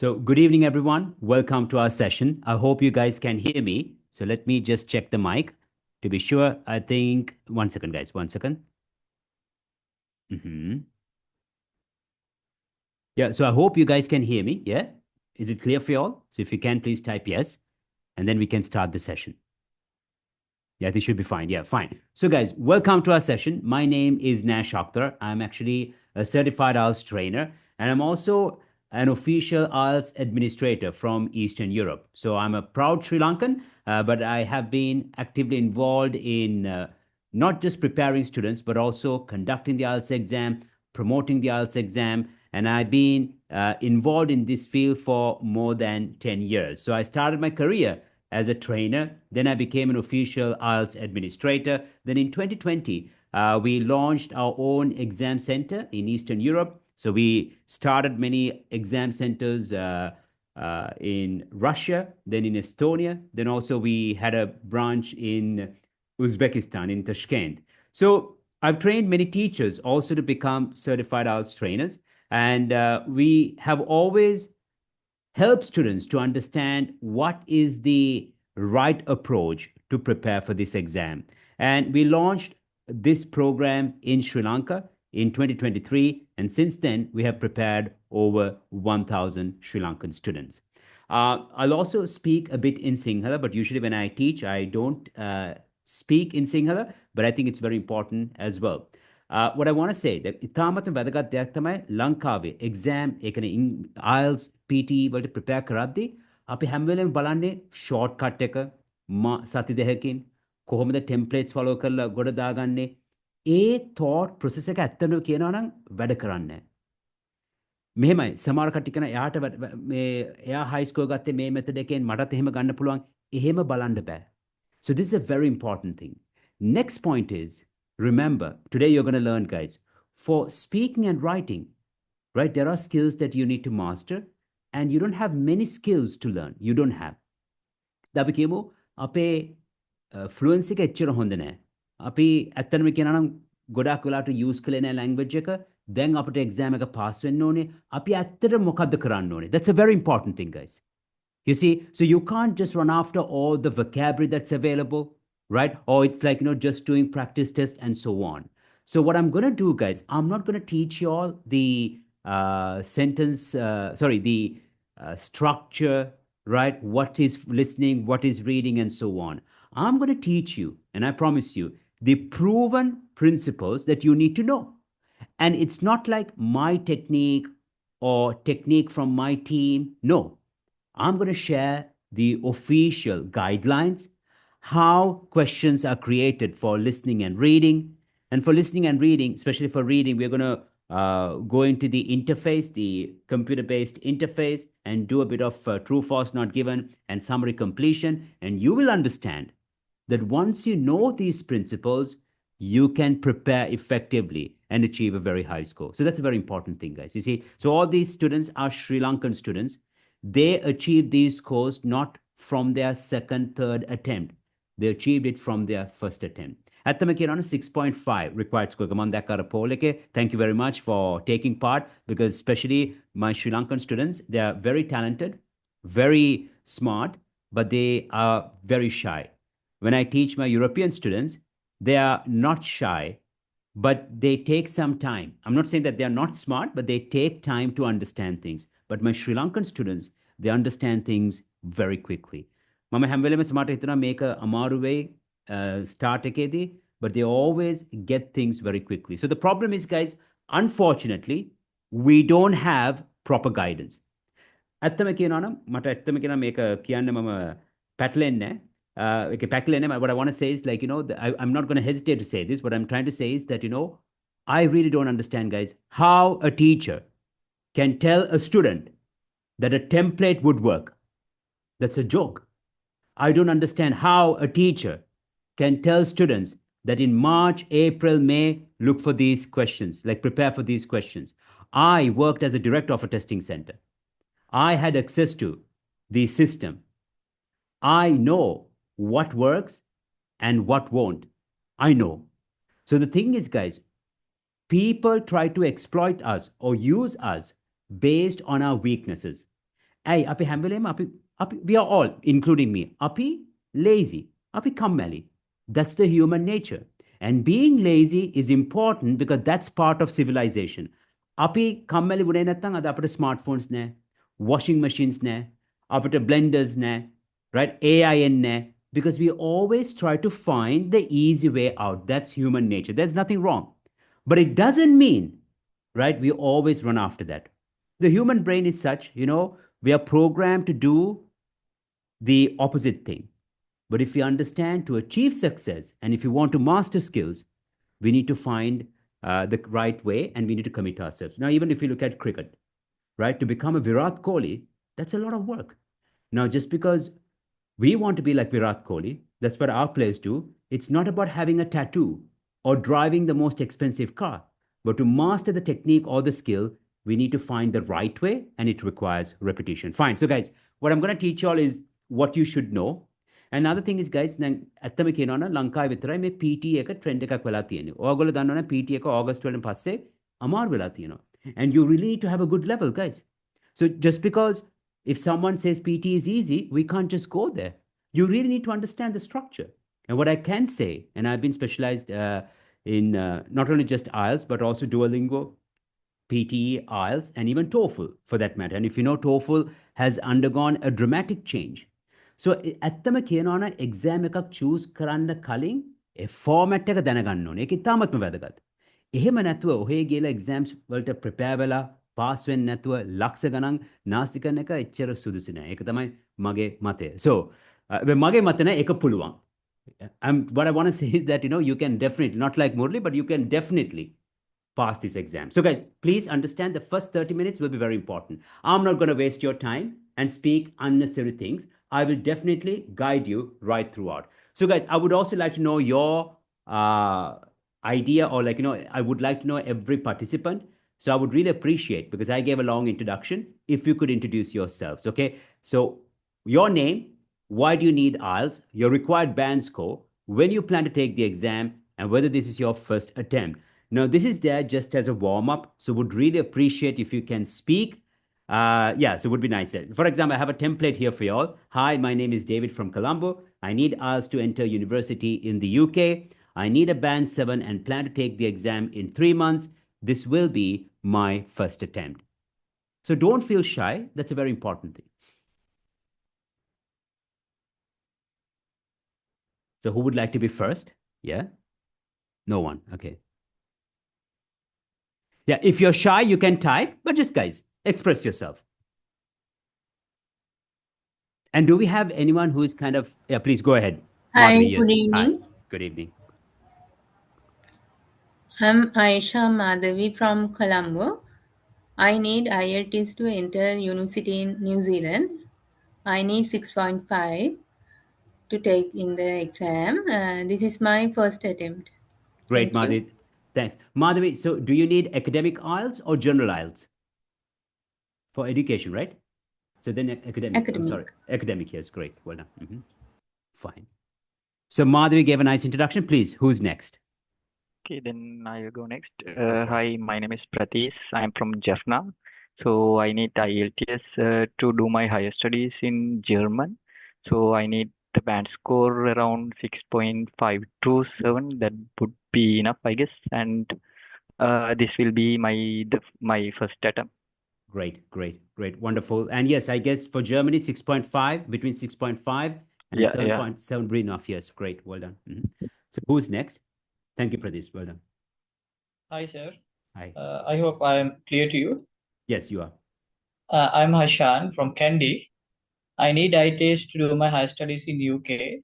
So, good evening, everyone. Welcome to our session. I hope you guys can hear me. So, let me just check the mic to be sure. I think, one second, guys, one second. hmm Yeah, so I hope you guys can hear me. Yeah. Is it clear for you all? So, if you can, please type yes, and then we can start the session. Yeah, this should be fine. Yeah, fine. So, guys, welcome to our session. My name is Nash Akhtar. I'm actually a certified IELTS trainer, and I'm also an official IELTS administrator from Eastern Europe. So, I'm a proud Sri Lankan, but I have been actively involved in not just preparing students, but also conducting the IELTS exam, promoting the IELTS exam, and I've been involved in this field for more than 10 years. So, I started my career as a trainer. Then I became an official IELTS administrator. Then in 2020, we launched our own exam center in Eastern Europe. So we started many exam centers in Russia, then in Estonia. Then also we had a branch in Uzbekistan, in Tashkent. So I've trained many teachers also to become certified IELTS trainers. And we have always help students to understand what is the right approach to prepare for this exam. And we launched this program in Sri Lanka in 2023. And since then, we have prepared over 1,000 Sri Lankan students. I'll also speak a bit in Sinhala, but usually when I teach, I don't speak in Sinhala, but I think it's very important as well. What I want to say that ඉතාමත්ම වැදගත් දෙයක් තමයි ලංකාවේ exam ඒ කියන්නේ IELTS PT වලට prepare කරද්දී අපි හැම වෙලේම බලන්නේ shortcut එක සති දෙකකින් කොහොමද templates follow කරලා ගොඩ දාගන්නේ ඒ thought process එක ඇත්තටම කියනවා නම් වැඩ කරන්නේ නැහැ. මෙහෙමයි සමහර කට්ටිය කියන එයාට මේ එයා high score ගත්තේ මේ method එකෙන් මටත් එහෙම ගන්න පුළුවන්. එහෙම බලන්න බෑ. So this is a very important thing. Next point is, remember, today you're going to learn, guys, for speaking and writing, right? There are skills that you need to master, and you don't have many skills to learn. You don't have. අපි කියමු අපේ ෆ්ලුවන්සි එක එච්චර හොඳ නැහැ. අපි ඇත්තටම කියනවා නම් ගොඩාක් වෙලාට යූස් කළේ නැහැ ලැන්ග්වේජ් එක. දැන් අපිට එක්සෑම් එක පාස් වෙන්න ඕනේ. අපි ඇත්තට මොකද්ද කරන්න ඕනේ? That's a very important thing, guys. You see, so you can't just run after all the vocabulary that's available, right? Or it's like, just doing practice tests and so on. So what I'm going to do, guys, I'm not going to teach you all the the structure, right? What is listening, what is reading, and so on. I'm going to teach you, and I promise you, the proven principles that you need to know. And it's not like my technique or technique from my team. No, I'm going to share the official guidelines, how questions are created for listening and reading. And for listening and reading, especially for reading, we're going to go into the interface, the computer based interface, and do a bit of true, false, not given, and summary completion. And you will understand that once you know these principles, you can prepare effectively and achieve a very high score. So that's a very important thing, guys. You see, so all these students are Sri Lankan students. They achieved these scores not from their second, third attempt. They achieved it from their first attempt. ඇත්තම කියනවනේ 6.5 required score. මම දැක්ක අර poll එකේ. Thank you very much for taking part, because especially my Sri Lankan students, they are very talented, very smart, but they are very shy. When I teach my European students, they are not shy, but they take some time. I'm not saying that they are not smart, but they take time to understand things. But my Sri Lankan students, they understand things very quickly. මම හැම වෙලෙම සමහරට හිතනවා මේක අමාරු වෙයි start එකේදී, but they always get things very quickly. So the problem is, guys, unfortunately, we don't have proper guidance. ඇත්තම කියනවා නම් මට ඇත්තම කියනවා මේක කියන්න මම පැටලෙන්නේ නැහැ. What I want to say is, like, I'm not going to hesitate to say this. What I'm trying to say is that, I really don't understand, guys, how a teacher can tell a student that a template would work. That's a joke. I don't understand how a teacher can tell students that in March, April, May, look for these questions, like prepare for these questions. I worked as a director of a testing center. I had access to the system. I know what works and what won't. I know. So the thing is, guys, people try to exploit us or use us based on our weaknesses. Hey, api hambelema, we are all, including me, api lazy, api kammali. That's the human nature. And being lazy is important because that's part of civilization. Api kammali vune nattang ada apata smartphones ne, washing machines ne, apata blenders ne, right? AI ne, because we always try to find the easy way out. That's human nature. There's nothing wrong. But it doesn't mean, right, we always run after that. The human brain is such, we are programmed to do the opposite thing. But if we understand to achieve success and if we want to master skills, we need to find the right way and we need to commit ourselves. Now, even if you look at cricket, right, to become a Virat Kohli, that's a lot of work. Now, just because we want to be like Virat Kohli, that's what our players do. It's not about having a tattoo or driving the most expensive car, but to master the technique or the skill, we need to find the right way and it requires repetition. Fine. So, guys, what I'm going to teach you all is what you should know. Another thing is, guys, ඇත්තම කියනවා නම් ලංකාවේ විතරයි මේ PT එක trend එකක් වෙලා තියෙන්නේ. ඔයගොල්ලෝ දන්නවනේ PT එක ඕගස්ට් වලින් පස්සේ අමාරු වෙලා තියෙනවා. And you really need to have a good level, guys. So just because if someone says PT is easy, we can't just go there. You really need to understand the structure. And what I can say, and I've been specialized in not only just IELTS, but also Duolingo, PTE, IELTS, and even TOEFL for that matter. And if you know, TOEFL has undergone a dramatic change. So ඇත්තම කියනවනම් exam එකක් choose කරන්න කලින් ඒ format එක දැනගන්න ඕනේ. ඒක ඉතාමත්ම වැදගත්. එහෙම නැතුව ඔහේ ගිහලා exams වලට prepare වෙලා pass වෙන්නේ නැතුව ලක්ෂ ගණන් නාස්ති කරන එක එච්චර සුදුසු නෑ. ඒක තමයි මගේ මතය. So මගේ මත නෑ ඒක පුළුවන්. What I want to say is that you can definitely, not like Murli, but you can definitely pass this exam. So guys, please understand the first 30 minutes will be very important. I'm not going to waste your time and speak unnecessary things. I will definitely guide you right throughout. So guys, I would also like to know your idea, or I would like to know every participant. So I would really appreciate, because I gave a long introduction, if you could introduce yourselves. Okay. So your name, why do you need IELTS, your required band score, when you plan to take the exam, and whether this is your first attempt. Now, this is there just as a warm-up, so would really appreciate if you can speak. Yeah, so it would be nice. For example, I have a template here for you all. Hi, my name is David from Colombo. I need IELTS to enter university in the UK. I need a band 7 and plan to take the exam in 3 months. This will be my first attempt. So don't feel shy. That's a very important thing. So who would like to be first? Yeah? No one. Okay. Yeah, if you're shy, you can type, but just guys, express yourself. And do we have anyone who is kind of, yeah, please go ahead. Hi, Madhvi, good Hi, evening. good evening. I'm Aisha Madhavi from Colombo. I need IELTS to enter university in New Zealand. I need 6.5 to take in the exam. This is my first attempt. Great, Thank you. Madhvi. Thanks. Madhvi, so do you need academic IELTS or general IELTS? For education, right? So then academic. I'm sorry. Academic. Academic, yes, great. Well done. Fine. So Madhvi gave a nice introduction. Please, who's next? Okay, then I'll go next. Okay. Hi, my name is Pratis. I'm from Jaffna. So I need IELTS to do my higher studies in German. So I need the band score around 6.527. That would be enough, I guess. And this will be my first attempt. Great. Wonderful. And yes, I guess for Germany, 6.5, between 6.5 and Yeah, 7.7 would be enough. Yes, great. Well done. So who's next? Thank you, Pradesh. Well done. Hi, sir. Hi. I hope I am clear to you. Yes, you are. I'm Hashan from Kandy. I need IELTS to do my higher studies in UK,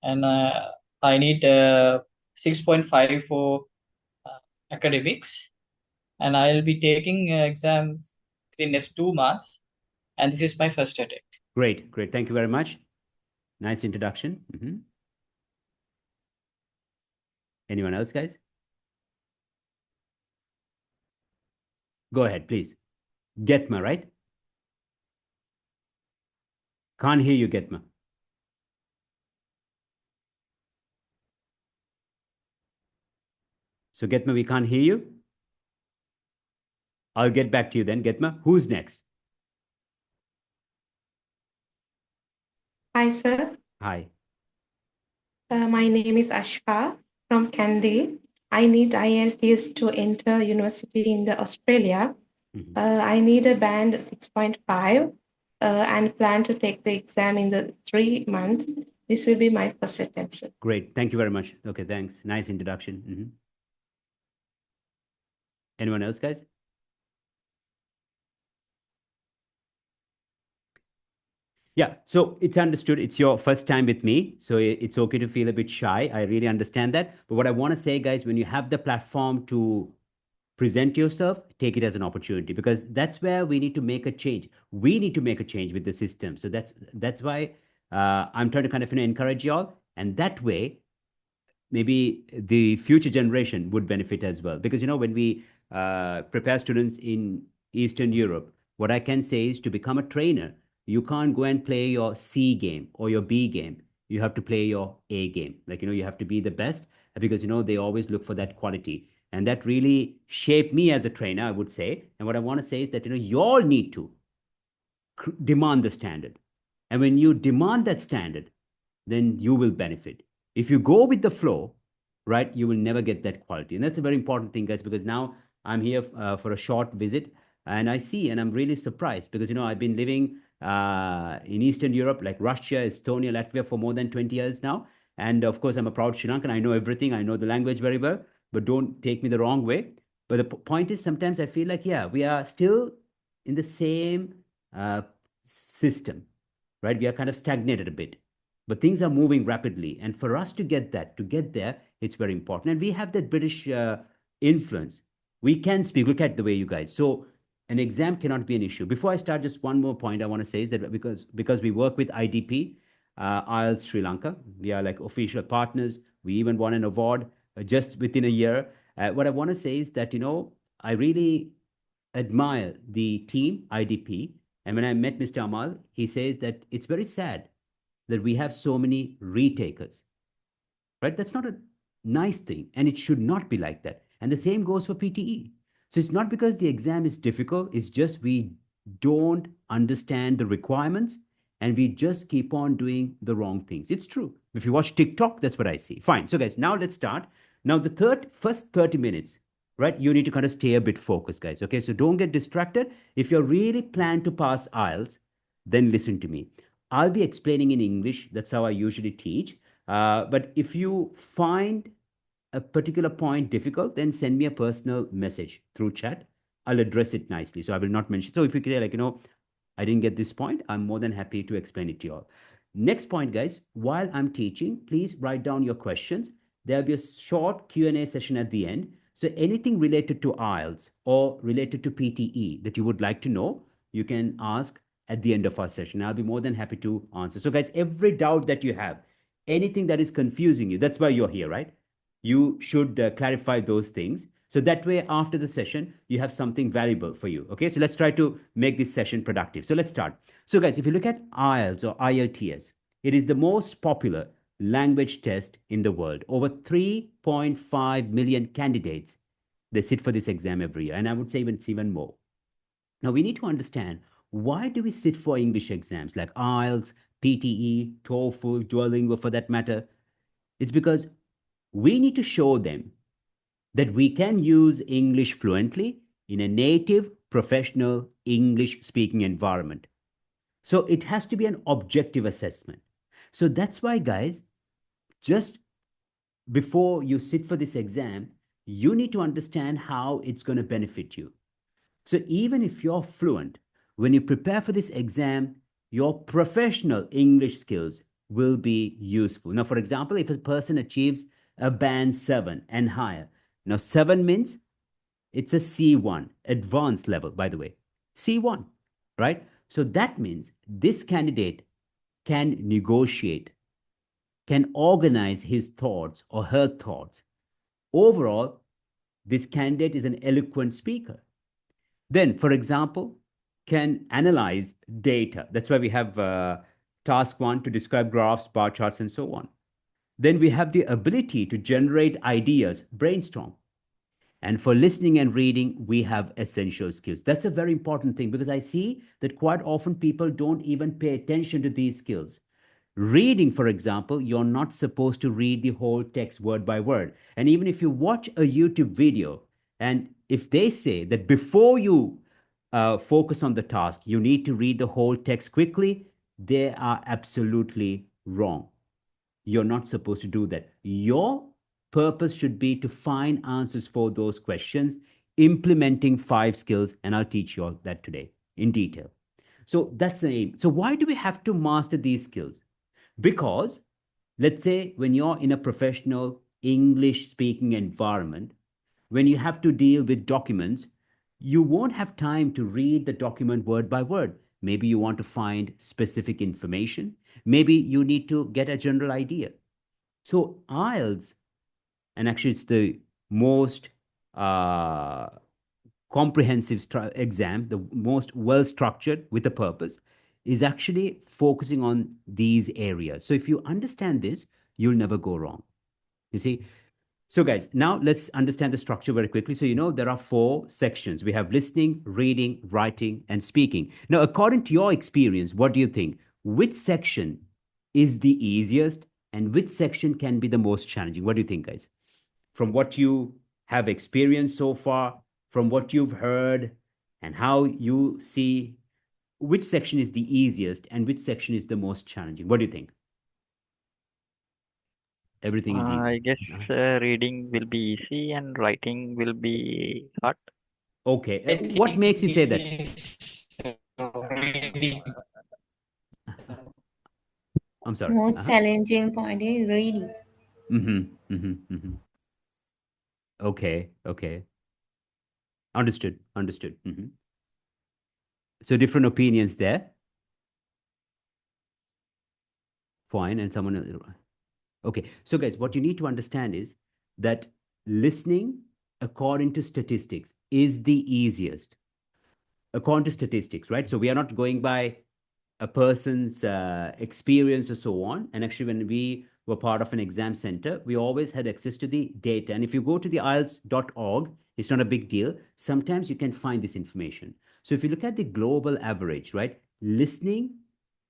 and I need 6.5 for academics, and I'll be taking exams in next 2 months, and this is my first attempt. Great. Thank you very much. Nice introduction. Anyone else, guys? Go ahead, please. Getma, right? Can't hear you, Getma. So, Getma, we can't hear you. I'll get back to you then. Getma, who's next? Hi, sir. Hi. My name is Ashfa from Kandy. I need IELTS to enter university in the Australia. Mhm. I need a band 6.5 and plan to take the exam in the 3 months. This will be my first attempt, sir. Great. Thank you very much. Okay, thanks. Nice introduction. Anyone else, guys? Yeah, so it's understood. It's your first time with me, so it's okay to feel a bit shy. I really understand that. But what I want to say, guys, when you have the platform to present yourself, take it as an opportunity, because that's where we need to make a change. We need to make a change with the system. So that's why I'm trying to kind of encourage y'all, and that way maybe the future generation would benefit as well. Because, when we prepare students in Eastern Europe, what I can say is to become a trainer, you can't go and play your C game or your B game. You have to play your A game. Like, you have to be the best because, they always look for that quality. And that really shaped me as a trainer, I would say. And what I want to say is that, you all need to demand the standard. And when you demand that standard, then you will benefit. If you go with the flow, right, you will never get that quality. And that's a very important thing, guys, because now I'm here for a short visit and I see and I'm really surprised because, I've been living in Eastern Europe, like Russia, Estonia, Latvia for more than 20 years now. And of course, I'm a proud Sri Lankan. I know everything. I know the language very well, but don't take me the wrong way. But the point is, sometimes I feel like, yeah, we are still in the same uh, system, right? We are kind of stagnated a bit, but things are moving rapidly. And for us to get that, to get there, it's very important. And we have that British influence. We can speak. Look at the way you guys. So an exam cannot be an issue. Before I start, just one more point I want to say is that because we work with IDP, IELTS Sri Lanka, we are like official partners. We even won an award just within a year. What I want to say is that, I really admire the team, IDP. And when I met Mr. Amal, he says that it's very sad that we have so many retakers, right? That's not a nice thing, and it should not be like that. And the same goes for PTE. So it's not because the exam is difficult, it's just we don't understand the requirements and we just keep on doing the wrong things. It's true. If you watch TikTok, that's what I see. Fine. So, guys, now let's start. Now, the first 30 minutes, right? You need to kind of stay a bit focused, guys. Okay. So don't get distracted. If you're really plan to pass IELTS, then listen to me. I'll be explaining in English. That's how I usually teach. But if you find a particular point difficult, then send me a personal message through chat. I'll address it nicely. So I will not mention. So if you say, like, I didn't get this point, I'm more than happy to explain it to you all. Next point, guys, while I'm teaching, please write down your questions. There'll be a short Q&A session at the end. So anything related to IELTS or related to PTE that you would like to know, you can ask at the end of our session. I'll be more than happy to answer. So, guys, every doubt that you have, anything that is confusing you, that's why you're here, right? You should clarify those things. So that way, after the session, you have something valuable for you. Okay, so let's try to make this session productive. So let's start. So, guys, if you look at IELTS or IELTS, it is the most popular language test in the world. Over 3.5 million candidates, they sit for this exam every year. And I would say it's even more. Now, we need to understand, why do we sit for English exams like IELTS, PTE, TOEFL, Duolingo for that matter? It's because we need to show them that we can use English fluently in a native, professional English speaking environment. So it has to be an objective assessment. So that's why, guys, just before you sit for this exam, you need to understand how it's going to benefit you. So even if you're fluent, when you prepare for this exam, your professional English skills will be useful. Now, for example, if a person achieves a band 7 and higher, now 7 means it's a C1, advanced level, by the way. C1, right? So that means this candidate can negotiate, can organize his thoughts or her thoughts. Overall, this candidate is an eloquent speaker. Then, for example, can analyze data. That's why we have task one to describe graphs, bar charts, and so on. Then we have the ability to generate ideas, brainstorm. And for listening and reading, we have essential skills. That's a very important thing because I see that quite often people don't even pay attention to these skills. Reading, for example, you're not supposed to read the whole text word by word. And even if you watch a YouTube video, and if they say that before you focus on the task, you need to read the whole text quickly, they are absolutely wrong. You're not supposed to do that. Your purpose should be to find answers for those questions, implementing 5 skills, and I'll teach you all that today in detail. So that's the aim. So why do we have to master these skills? Because let's say when you're in a professional English speaking environment, when you have to deal with documents, you won't have time to read the document word by word. Maybe you want to find specific information. Maybe you need to get a general idea. So IELTS, and actually it's the most uh, comprehensive exam, the most well structured with a purpose, is actually focusing on these areas. So if you understand this, you'll never go wrong. You see? So, guys, now let's understand the structure very quickly. So, there are 4 sections. We have listening, reading, writing, and speaking. Now, according to your experience, what do you think? Which section is the easiest and which section can be the most challenging? What do you think, guys? From what you have experienced so far, from what you've heard, and how you see, which section is the easiest and which section is the most challenging? What do you think? Everything is easy. I guess reading will be easy and writing will be hard. Okay. I What think makes you say that? it is reading. I'm sorry. Most challenging point is reading. Okay. Okay. Understood. Understood. So different opinions there. Fine. And someone else. Okay. So guys, what you need to understand is that listening, according to statistics, is the easiest. According to statistics, right? So we are not going by a person's experience or so on. And actually, when we were part of an exam center, we always had access to the data. And if you go to the IELTS.org, it's not a big deal. Sometimes you can find this information. So if you look at the global average, right, listening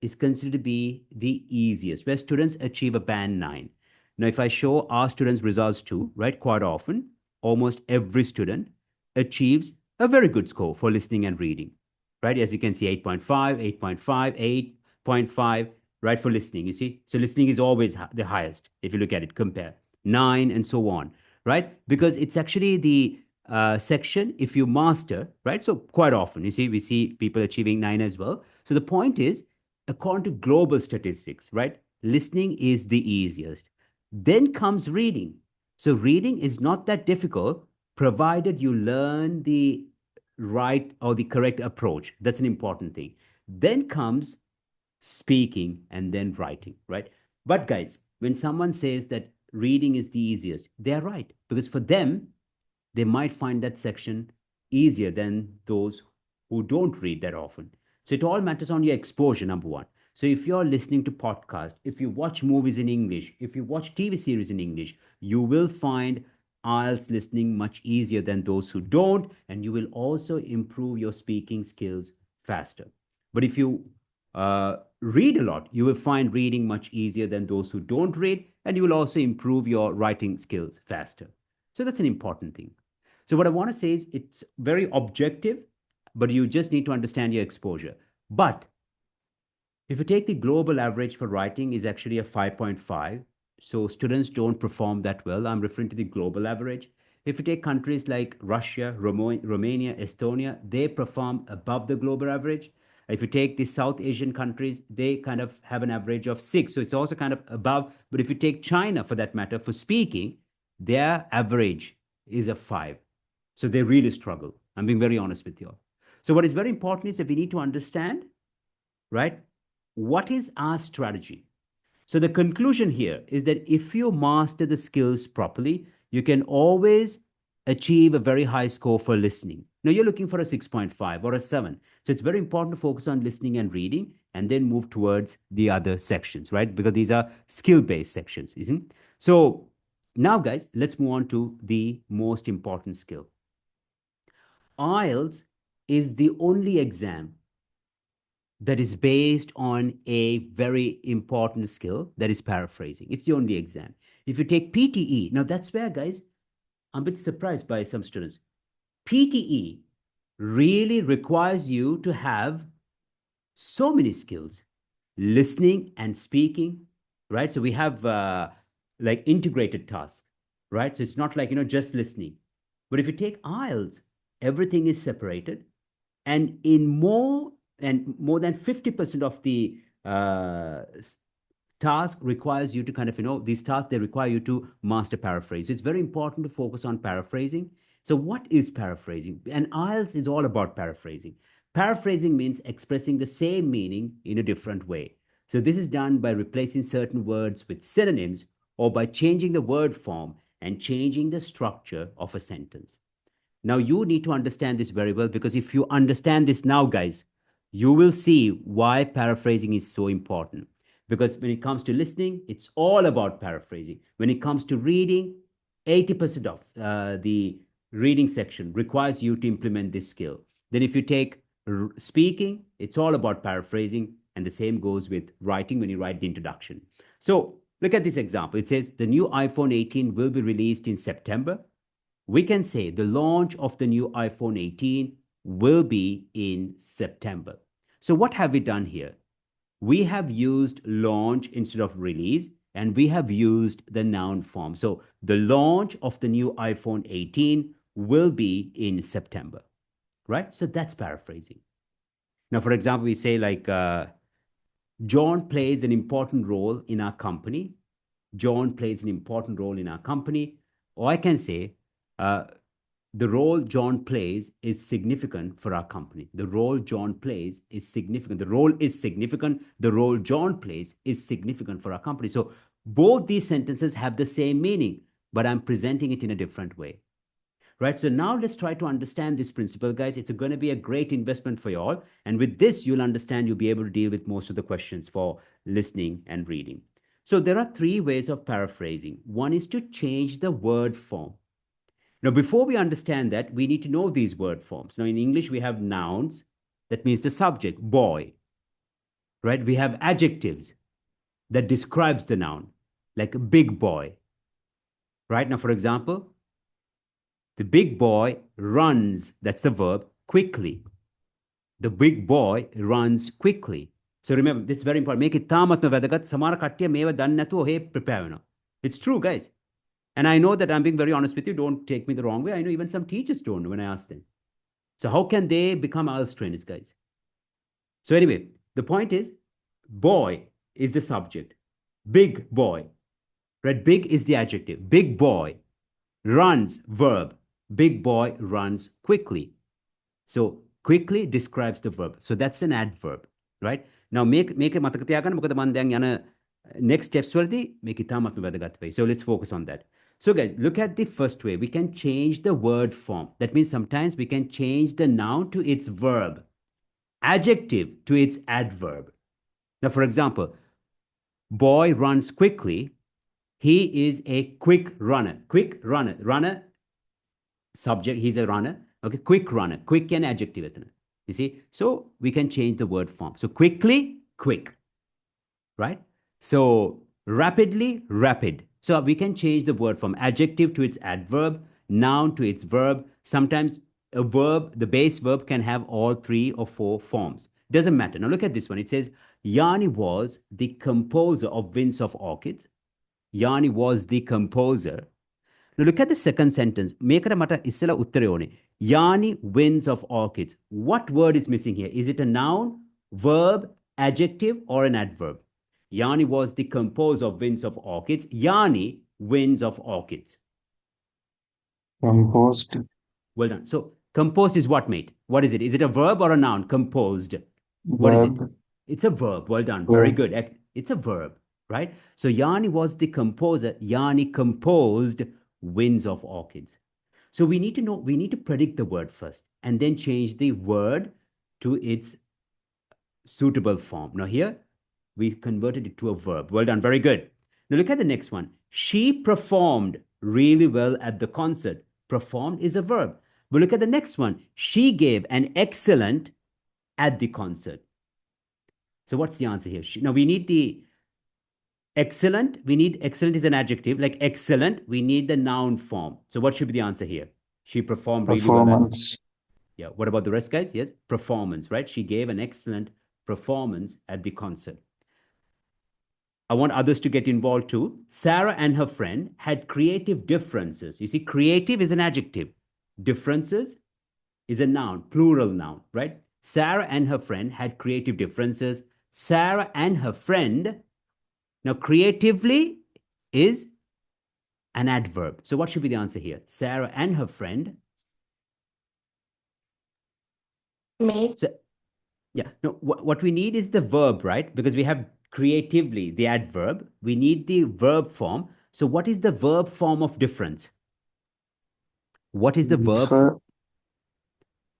is considered to be the easiest, where students achieve a band 9. Now, if I show our students' results too, right, quite often, almost every student achieves a very good score for listening and reading, right? As you can see, 8.5, 8.5, 8.5, right, for listening, you see? So listening is always the highest if you look at it, compare 9 and so on, right? Because it's actually the section if you master, right? So quite often, you see, we see people achieving 9 as well. So the point is, according to global statistics, right, listening is the easiest. Then comes reading. So reading is not that difficult, provided you learn the right or the correct approach. That's an important thing. Then comes speaking and then writing, right? But guys, when someone says that reading is the easiest, they're right, because for them, they might find that section easier than those who don't read that often. So it all matters on your exposure, number one. So if you're listening to podcasts, if you watch movies in English, if you watch TV series in English, you will find IELTS listening much easier than those who don't, and you will also improve your speaking skills faster. But if you read a lot, you will find reading much easier than those who don't read, and you will also improve your writing skills faster. So that's an important thing. So what I want to say is it's very objective, but you just need to understand your exposure. But if you take the global average for writing is actually a 5.5, so students don't perform that well. I'm referring to the global average. If you take countries like Russia, Romania, Estonia, they perform above the global average. If you take the South Asian countries, they kind of have an average of 6. So it's also kind of above. But if you take China, for that matter, for speaking, their average is a 5. So they really struggle. I'm being very honest with you. So what is very important is that we need to understand, right, what is our strategy? So the conclusion here is that if you master the skills properly, you can always achieve a very high score for listening. Now you're looking for a 6.5 or a 7. So it's very important to focus on listening and reading and then move towards the other sections, right? Because these are skill-based sections. So now, guys, let's move on to the most important skill. IELTS is the only exam that is based on a very important skill, that is paraphrasing. It's the only exam. If you take PTE, now that's where, guys, I'm a bit surprised by some students. PTE really requires you to have so many skills: listening and speaking, right? So we have like integrated tasks, right? So it's not like, just listening. But if you take IELTS, everything is separated. And in more than 50% of the task requires you to kind of, these tasks, they require you to master paraphrase. So it's very important to focus on paraphrasing. So what is paraphrasing? And IELTS is all about paraphrasing. Paraphrasing means expressing the same meaning in a different way. So this is done by replacing certain words with synonyms, or by changing the word form and changing the structure of a sentence. Now, you need to understand this very well, because if you understand this now, guys, you will see why paraphrasing is so important. Because when it comes to listening, it's all about paraphrasing. When it comes to reading, 80% of the reading section requires you to implement this skill. Then if you take speaking, it's all about paraphrasing. And the same goes with writing when you write the introduction. So look at this example. It says the new iPhone 18 will be released in September. We can say the launch of the new iPhone 18 will be in September. So what have we done here? We have used launch instead of release, and we have used the noun form. So the launch of the new iPhone 18 will be in September, right? So that's paraphrasing. Now, for example, we say like, John plays an important role in our company. John plays an important role in our company. Or I can say, the role John plays is significant for our company. The role John plays is significant. The role is significant. The role John plays is significant for our company. So both these sentences have the same meaning, but I'm presenting it in a different way. Right? So now let's try to understand this principle, guys. It's going to be a great investment for you all. And with this, you'll understand, you'll be able to deal with most of the questions for listening and reading. So there are three ways of paraphrasing. One is to change the word form. Now, before we understand that, we need to know these word forms. Now, in English, we have nouns. That means the subject, boy, right? We have adjectives that describes the noun, like big boy, right? Now, for example, the big boy runs, that's the verb, quickly. The big boy runs quickly. So remember, this is very important. Make it tamatma vadagat samara kattiya meva dannatu he prepare. It's true, guys. And I know that I'm being very honest with you. Don't take me the wrong way. I know even some teachers don't know when I ask them. So how can they become IELTS trainers, guys? So anyway, the point is, boy is the subject. Big boy, right? Big is the adjective. Big boy runs, verb. Big boy runs quickly. So quickly describes the verb. So that's an adverb, right? Now make it මතක තියාගන්න මොකද මම දැන් යන next steps වලදී මේක ඉතාමත්ම වැදගත් වෙයි. So let's focus on that. So guys, look at the first way. We can change the word form. That means sometimes we can change the noun to its verb, adjective to its adverb. Now, for example, boy runs quickly. He is a quick runner. Quick runner. Runner, subject, he's a runner. Okay, quick runner. Quick and adjective. You see? So we can change the word form. So quickly, quick. Right? So rapidly, rapid. So we can change the word from adjective to its adverb, noun to its verb. Sometimes a verb, the base verb, can have all three or four forms. Doesn't matter. Now look at this one. It says, Yanni was the composer of Winds of Orchids. Yanni was the composer. Now look at the second sentence. මේකට මට ඉස්සෙල්ලා උත්තරේ ඕනේ. Yanni Winds of Orchids. What word is missing here? Is it a noun, verb, adjective, or an adverb? Yanni was the composer of Winds of Orchids. Yanni Winds of Orchids. Composed. Well done. So composed is what, mate? What is it? Is it a verb or a noun? Composed. What is it? Verb. It's a verb. Well done. Verb. Very good. It's a verb, right? So Yanni was the composer. Yanni composed Winds of Orchids. So we need to know, we need to predict the word first and then change the word to its suitable form. Now here, we converted it to a verb. Well done. Very good. Now look at the next one. She performed really well at the concert. Performed is a verb. But look at the next one. She gave an excellent at the concert. So what's the answer here? Now we need the excellent. We need excellent is an adjective. Like excellent, we need the noun form. So what should be the answer here? She performed really well at. Performance. Yeah. What about the rest, guys? Yes. Performance, right? She gave an excellent performance at the concert. I want others to get involved too. Sarah and her friend had creative differences. You see, creative is an adjective. Differences is a noun, plural noun, right? Sarah and her friend had creative differences. Sarah and her friend. Now, creatively is an adverb. So what should be the answer here? Sarah and her friend. Make. So, yeah, no, what we need is the verb, right? Because we have creatively, the adverb. We need the verb form. So what is the verb form of difference? What is the verb? Differ.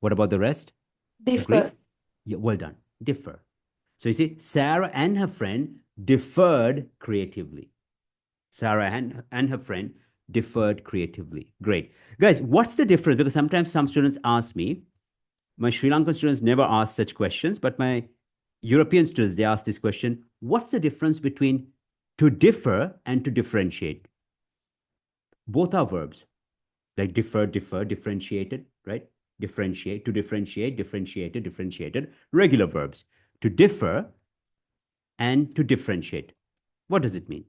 What about the rest? Differ. Agree? Yeah, well done. Differ. So you see, Sarah and her friend differed creatively. Sarah and her friend differed creatively. Great. Guys, what's the difference? Because sometimes some students ask me, my Sri Lankan students never ask such questions, but my European students, they ask this question, what's the difference between to differ and to differentiate? Both are verbs, like differ, differentiated, right? Differentiate, to differentiate, differentiated, differentiated, regular verbs. To differ and to differentiate. What does it mean?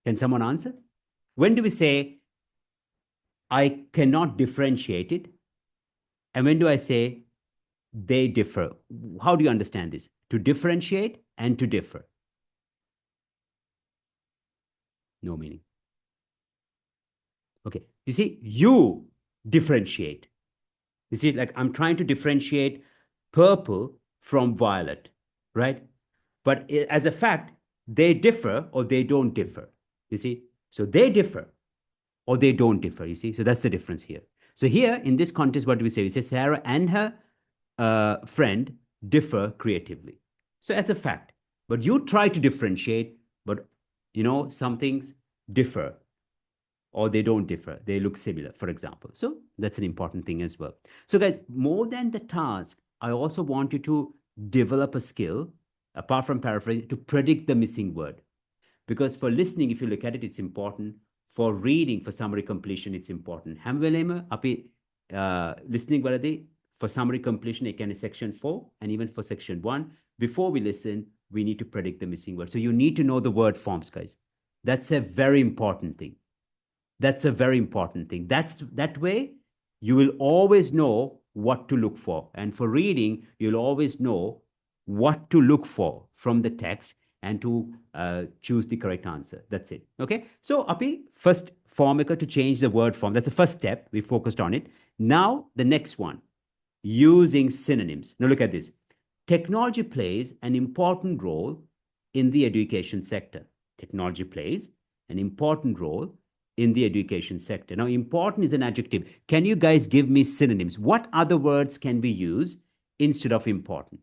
Can someone answer? When do we say, I cannot differentiate it? And when do I say, they differ? How do you understand this? To differentiate and to differ. No meaning. Okay. You see, you differentiate. You see, like I'm trying to differentiate purple from violet, right? But as a fact, they differ or they don't differ. You see? So they differ or they don't differ, you see? So that's the difference here. So here, in this context, what do we say? We say Sarah and her friend differ creatively. So that's a fact. But you try to differentiate, but some things differ or they don't differ. They look similar, for example. So that's an important thing as well. So guys, more than the task, I also want you to develop a skill, apart from paraphrasing, to predict the missing word. Because for listening, if you look at it, it's important. For reading, for summary completion, it's important. Ham velema api listening waladi for summary completion, again, is section 4, and even for section 1, before we listen, we need to predict the missing word. So you need to know the word forms, guys. That's a very important thing. That's a very important thing. That way, you will always know what to look for. And for reading, you'll always know what to look for from the text and to choose the correct answer. That's it. Okay. So, Api, first formica to change the word form. That's the first step. We focused on it. Now, the next one, using synonyms. Now, look at this. Technology plays an important role in the education sector. Technology plays an important role in the education sector. Now, important is an adjective. Can you guys give me synonyms? What other words can we use instead of important?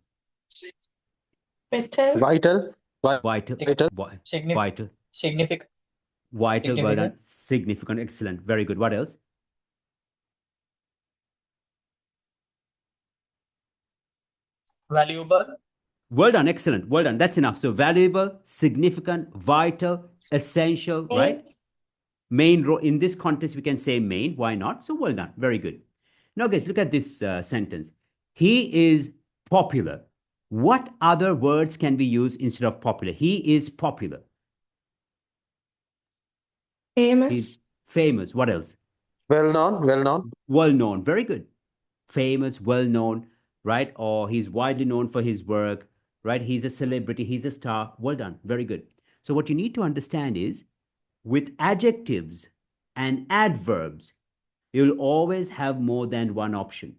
Better. Vital. Vital. Vital. Vital. Significant. Vital. Well done. Significant. Excellent. Very good. What else? Valuable. Well done. Excellent. Well done. That's enough. So valuable, significant, vital, essential, right? Main role. In this context, we can say main. Why not? So well done. Very good. Now, guys, look at this sentence. He is popular. What other words can we use instead of popular? He is popular. Famous. He's famous. What else? Well known. Well known. Well known. Very good. Famous, well known, right? Or he's widely known for his work, right? He's a celebrity. He's a star. Well done. Very good. So what you need to understand is with adjectives and adverbs, you'll always have more than one option.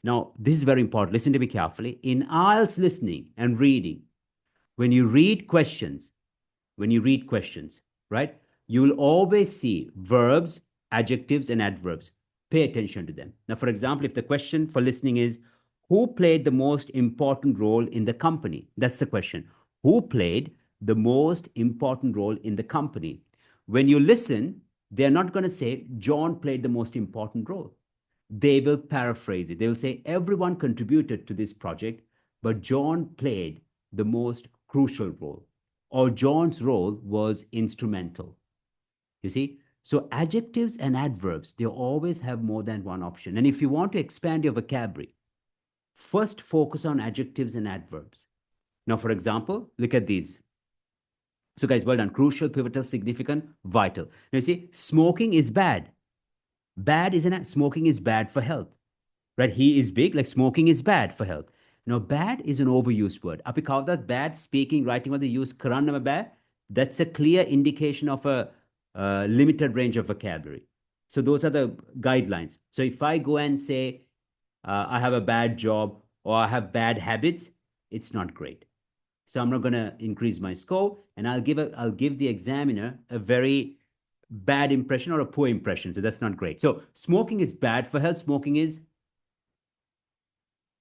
Now, this is very important. Listen to me carefully. In IELTS listening and reading, when you read questions, right, you'll always see verbs, adjectives, and adverbs. Pay attention to them. Now, for example, if the question for listening is, who played the most important role in the company? That's the question. Who played the most important role in the company? When you listen, they're not going to say, John played the most important role. They will paraphrase it. They will say, everyone contributed to this project, but John played the most crucial role, or John's role was instrumental. You see? So adjectives and adverbs, they always have more than one option. And if you want to expand your vocabulary, first focus on adjectives and adverbs. Now, for example, look at these. So, guys, well done. Crucial, pivotal, significant, vital. Now, you see, smoking is bad. Bad isn't it? Smoking is bad for health. Right? He is big, like smoking is bad for health. Now, bad is an overused word. Api kavda bad speaking, writing, whether use karan nama bad, that's a clear indication of a limited range of vocabulary. So those are the guidelines. So if I go and say, I have a bad job or I have bad habits, it's not great. So I'm not going to increase my score, and I'll give the examiner a very bad impression or a poor impression. So that's not great. So smoking is bad for health. Smoking is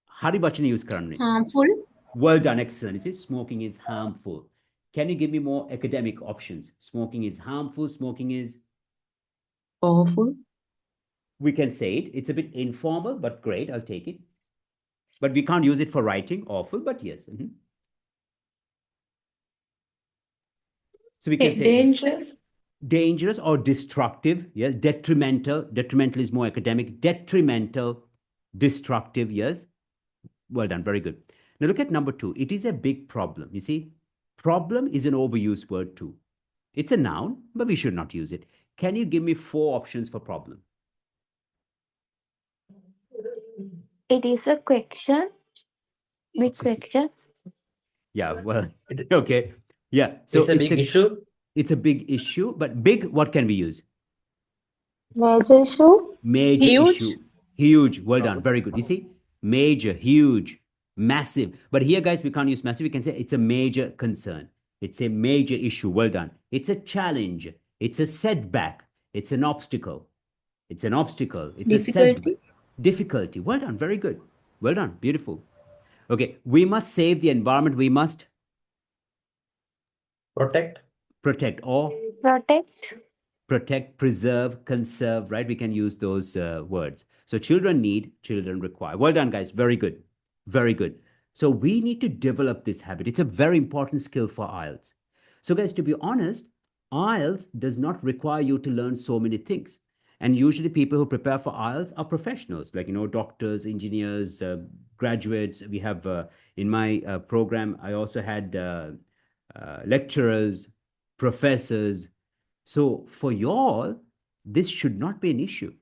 Hari Bachchan use currently. Harmful. Well done, excellent. You see, smoking is harmful. Can you give me more academic options? Smoking is harmful. Smoking is Awful. we can say it. It's a bit informal, but great. I'll take it. But we can't use it for writing. Awful, but yes. So we can say Dangerous. dangerous or destructive. Yes, detrimental. Detrimental is more academic. Detrimental, destructive. Yes. Well done. Very good. Now look at number 2. It is a big problem. You see, problem is an overused word too. It's a noun, but we should not use it. Can you give me 4 options for problem? It is a question. Big question. Yeah, well, okay. Yeah. So It's a big issue. It's a big issue, but big, what can we use? Major issue. Major Huge. issue. Huge. Well done. Very good. You see, major, huge, massive. But here, guys, we can't use massive. We can say it's a major concern. It's a major issue. Well done. It's a challenge. It's a setback. It's an obstacle. It's an obstacle. It's a Difficulty. setback. Difficulty. Well done. Very good. Well done. Beautiful. Okay. We must save the environment. We must Protect. protect or Protect. preserve, conserve, right? We can use those words. So children need, children require. Well done, guys. Very good. Very good. So we need to develop this habit. It's a very important skill for IELTS. So guys, to be honest, IELTS does not require you to learn so many things. And usually people who prepare for IELTS are professionals, like, doctors, engineers, graduates. We have, in my program, I also had lecturers, professors. So for you all, this should not be an issue.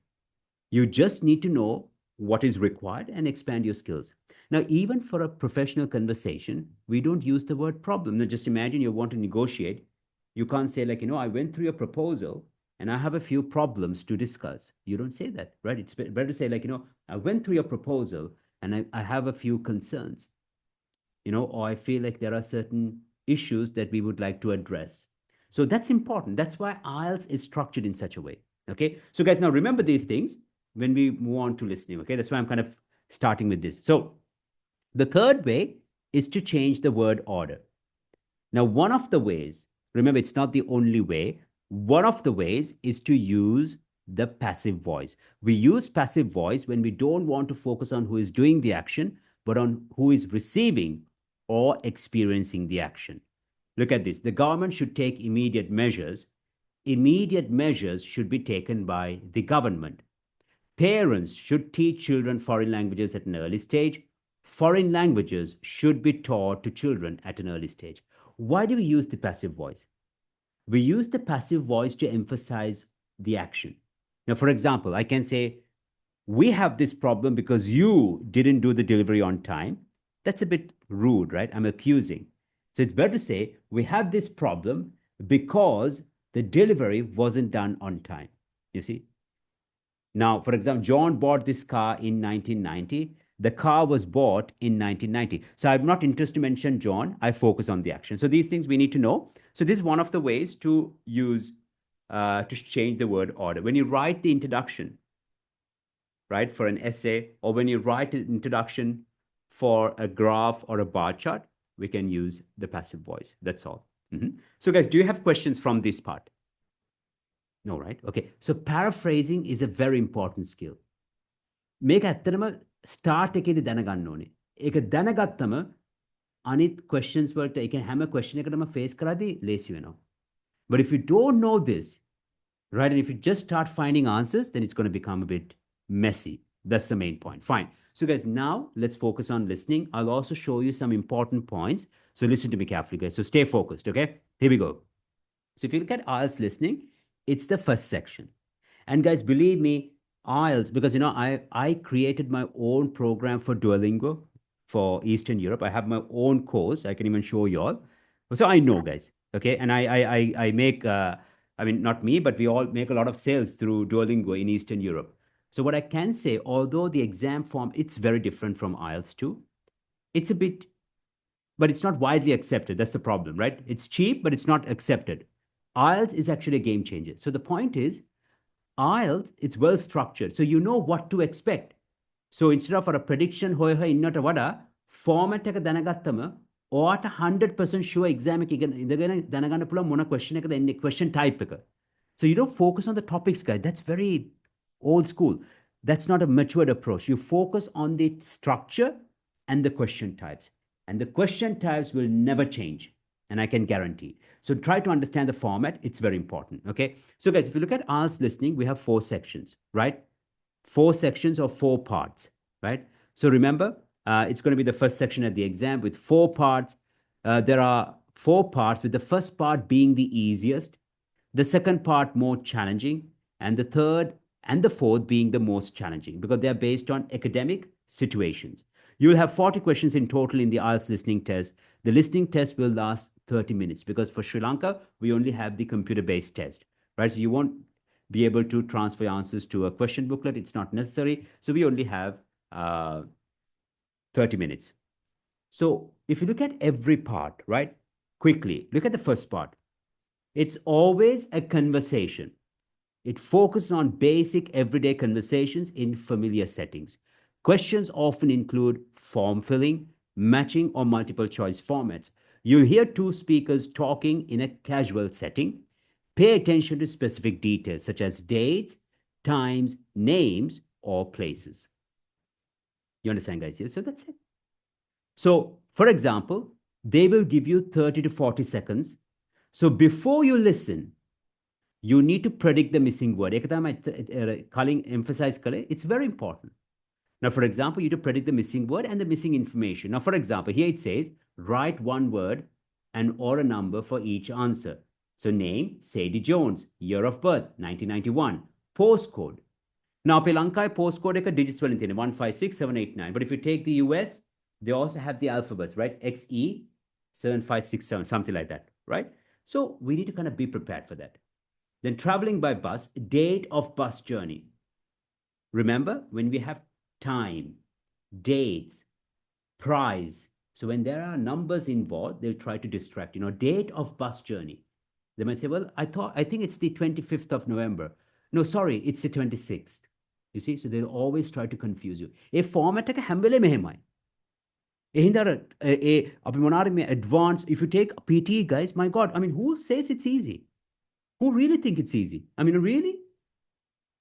You just need to know what is required and expand your skills. Now, even for a professional conversation, we don't use the word problem. Now, just imagine you want to negotiate. You can't say like, I went through your proposal and I have a few problems to discuss. You don't say that, right? It's better to say like, I went through your proposal and I have a few concerns, or I feel like there are certain issues that we would like to address. So that's important. That's why IELTS is structured in such a way. Okay. So guys, now remember these things when we move on to listening. Okay. That's why I'm kind of starting with this. So the third way is to change the word order. Now, one of the ways, remember, it's not the only way. One of the ways is to use the passive voice. We use passive voice when we don't want to focus on who is doing the action, but on who is receiving or experiencing the action. Look at this. The government should take immediate measures. Immediate measures should be taken by the government. Parents should teach children foreign languages at an early stage. Foreign languages should be taught to children at an early stage. Why do we use the passive voice? We use the passive voice to emphasize the action. Now, for example, I can say, we have this problem because you didn't do the delivery on time. That's a bit rude, right? I'm accusing. So it's better to say, we have this problem because the delivery wasn't done on time. You see? Now, for example, John bought this car in 1990. The car was bought in 1990. So I'm not interested to mention John. I focus on the action. So these things we need to know. So this is one of the ways to use, to change the word order. When you write the introduction, right, for an essay, or when you write an introduction for a graph or a bar chart, we can use the passive voice. That's all. So guys, do you have questions from this part? No, right? Okay. So paraphrasing is a very important skill. මේක ඇත්තටම start එකේදී දැනගන්න ඕනේ. ඒක දැනගත්තම අනිත් questions වලට ඒ කියන්නේ හැම question එකකටම face කරද්දී ලේසි වෙනවා. But if you don't know this, right, and if you just start finding answers, then it's going to become a bit messy. That's the main point. Fine. So guys, now let's focus on listening. I'll also show you some important points. So listen to me carefully, guys. So stay focused, okay? Here we go. So if you look at IELTS listening, it's the first section. And guys, believe me, IELTS, because I created my own program for Duolingo for Eastern Europe. I have my own course. I can even show you all. So I know, guys. Okay, and I make I mean, not me, but we all make a lot of sales through Duolingo in Eastern Europe. So what I can say, although the exam form, it's very different from IELTS too. It's a bit, but it's not widely accepted. That's the problem, right? It's cheap, but it's not accepted. IELTS is actually a game changer. So the point is, IELTS, it's well structured. So you know what to expect. So instead of a prediction, hoy innata wada format එක දැනගත්තම ඔයාට 100% sure exam එක ඉඳගෙන දැනගන්න පුළුවන් මොන question එකද එන්නේ question type එක. So you don't focus on the topics, guys. That's very old school. That's not a matured approach. You focus on the structure and the question types. And the question types will never change. And I can guarantee. So try to understand the format. It's very important. Okay. So guys, if you look at IELTS listening, we have 4 sections, right? 4 sections or 4 parts, right? So remember, it's going to be the first section at the exam with 4 parts. There are 4 parts, with the first part being the easiest, the second part more challenging, and the third and the fourth being the most challenging because they are based on academic situations. You'll have 40 questions in total in the IELTS listening test. The listening test will last 30 minutes because for Sri Lanka, we only have the computer-based test, right? So you won't be able to transfer answers to a question booklet. It's not necessary. So we only have 30 minutes. So if you look at every part, right, quickly, look at the first part. It's always a conversation. It focuses on basic everyday conversations in familiar settings. Questions often include form filling, matching, or multiple choice formats. You'll hear 2 speakers talking in a casual setting. Pay attention to specific details such as dates, times, names, or places. You understand, guys? So that's it. So, for example, they will give you 30 to 40 seconds. So before you listen, you need to predict the missing word. Emphasize it's very important. Now, for example, you need to predict the missing word and the missing information. Now, for example, here it says, write 1 word and or a number for each answer. So name, Sadie Jones, year of birth, 1991, postcode. Now, අපේ ලංකාවේ postcode එක digits වලින් තියෙනවා 156789. But if you take the US, they also have the alphabets, right? XE 7567, something like that, right? So we need to kind of be prepared for that. Then traveling by bus, date of bus journey. Remember, when we have time, dates, price. So when there are numbers involved, they'll try to distract, date of bus journey. They might say, well, I think it's the 25th of November. No, sorry, it's the 26th. You see, so they'll always try to confuse you. A format එක හැම වෙලේම එහෙමයි. අපි මොනාරි මේ advanced, if you take PT, guys, my God, I mean, who says it's easy? Who really think it's easy? I mean, really?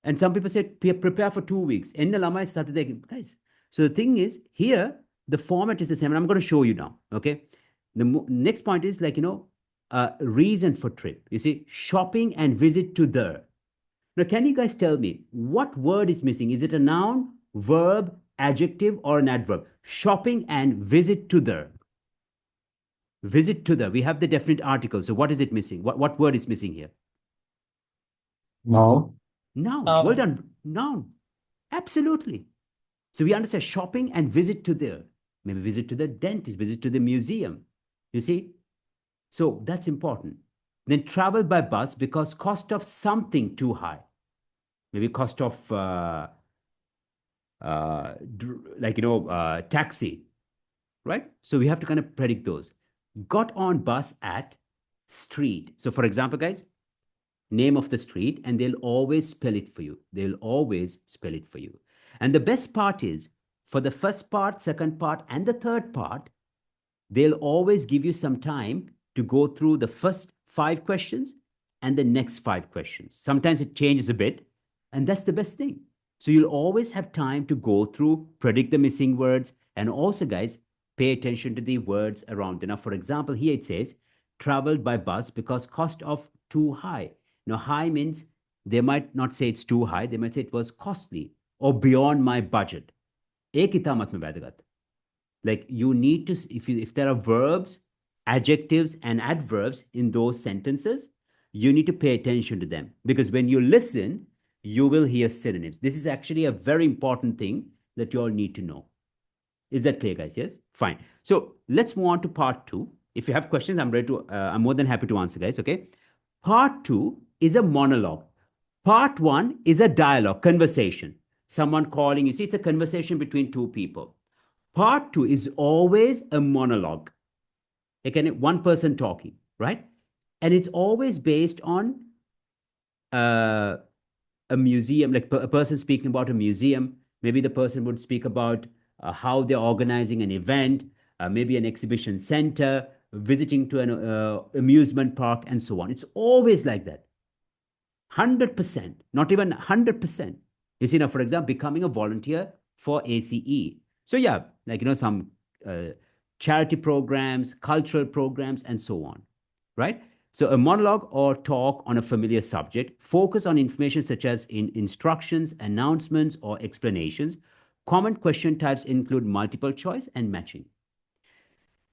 And some people say, prepare for 2 weeks. Guys, so the thing is, here, the format is the same. And I'm going to show you now, okay? The next point is reason for trip. You see, shopping and visit to the. Now, can you guys tell me what word is missing? Is it a noun, verb, adjective, or an adverb? Shopping and visit to the. Visit to the. We have the definite article. So what is it missing? What word is missing here? No. Noun. Well done. Noun. Absolutely. So we understand shopping and visit to the. Maybe visit to the dentist, visit to the museum. You see? So that's important. Then travel by bus because cost of something too high. Maybe cost of taxi, right? So we have to kind of predict those. Got on bus at street. So for example, guys, name of the street, and they'll always spell it for you. They'll always spell it for you. And the best part is, for the first part, second part, and the third part, they'll always give you some time to go through the first 5 questions and the next 5 questions. Sometimes it changes a bit, and that's the best thing. So you'll always have time to go through, predict the missing words, and also, guys, pay attention to the words around it. Now, for example, here it says, traveled by bus because cost of too high. Now, high means they might not say it's too high, they might say it was costly or beyond my budget. एक इतना मत में बैठ गया. Like you need to, if there are verbs, adjectives, and adverbs in those sentences, you need to pay attention to them, because when you listen, you will hear synonyms. This is actually a very important thing that you all need to know. Is that clear, guys? Yes? Fine. So let's move on to part 2. If you have questions, I'm more than happy to answer, guys. Okay. Part 2 is a monologue. Part 1 is a dialogue, conversation. Someone calling, you see, it's a conversation between two people. Part 2 is always a monologue. Again, one person talking, right? And it's always based on a museum, like a person speaking about a museum. Maybe the person would speak about how they're organizing an event, maybe an exhibition center, visiting to an amusement park, and so on. It's always like that. 100%, not even 100%. You see, now, for example, becoming a volunteer for ACE. So yeah, like, some charity programs, cultural programs, and so on, right? So a monologue or talk on a familiar subject, focus on information such as in instructions, announcements, or explanations. Common question types include multiple choice and matching.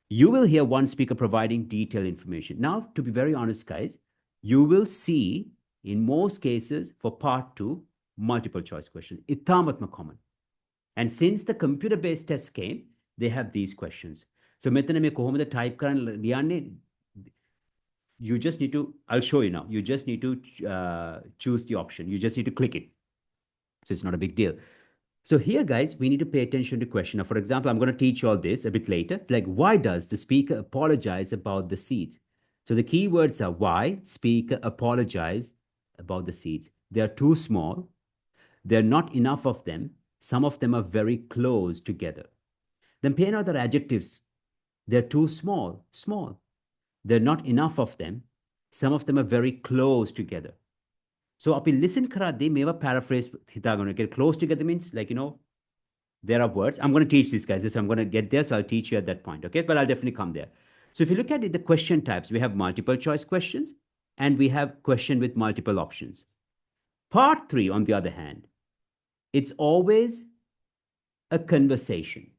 You will hear one speaker providing detailed information. Now, to be very honest, guys, you will see in most cases for part 2, multiple choice questions. Itamat common. And since the computer-based test came, they have these questions. So metana me kohomada type karan liyanne, you just need to, I'll show you now. You just need to choose the option. You just need to click it. So it's not a big deal. So here, guys, we need to pay attention to question. Now, for example, I'm going to teach you all this a bit later. Like, why does the speaker apologize about the seeds? So the key words are why speaker apologize about the seeds. They are too small. There are not enough of them. Some of them are very close together. Then pay another adjectives. They're too small, small. There are not enough of them. Some of them are very close together. So api listen karade, meva paraphrase get close together means like, there are words. I'm going to teach these guys. So I'm going to get there. So I'll teach you at that point. Okay. But I'll definitely come there. So if you look at it, the question types, we have multiple choice questions and we have question with multiple options. Part 3, on the other hand, it's always a conversation,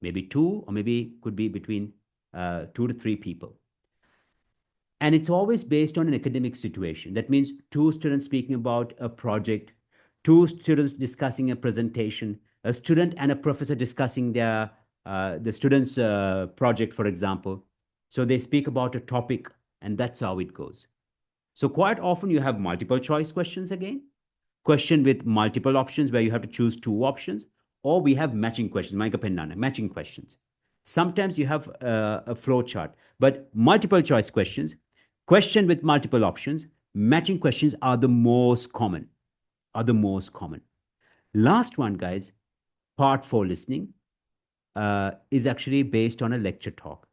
maybe 2 or maybe could be between 2 to 3 people. And it's always based on an academic situation. That means 2 students speaking about a project, 2 students discussing a presentation, a student and a professor discussing the student's project, for example. So they speak about a topic and that's how it goes. So quite often you have multiple choice questions again, question with multiple options where you have to choose 2 options, or we have matching questions, matching questions. Sometimes you have a flow chart, but multiple choice questions, question with multiple options, matching questions are the most common, Last one, guys, part 4 listening is actually based on a lecture talk.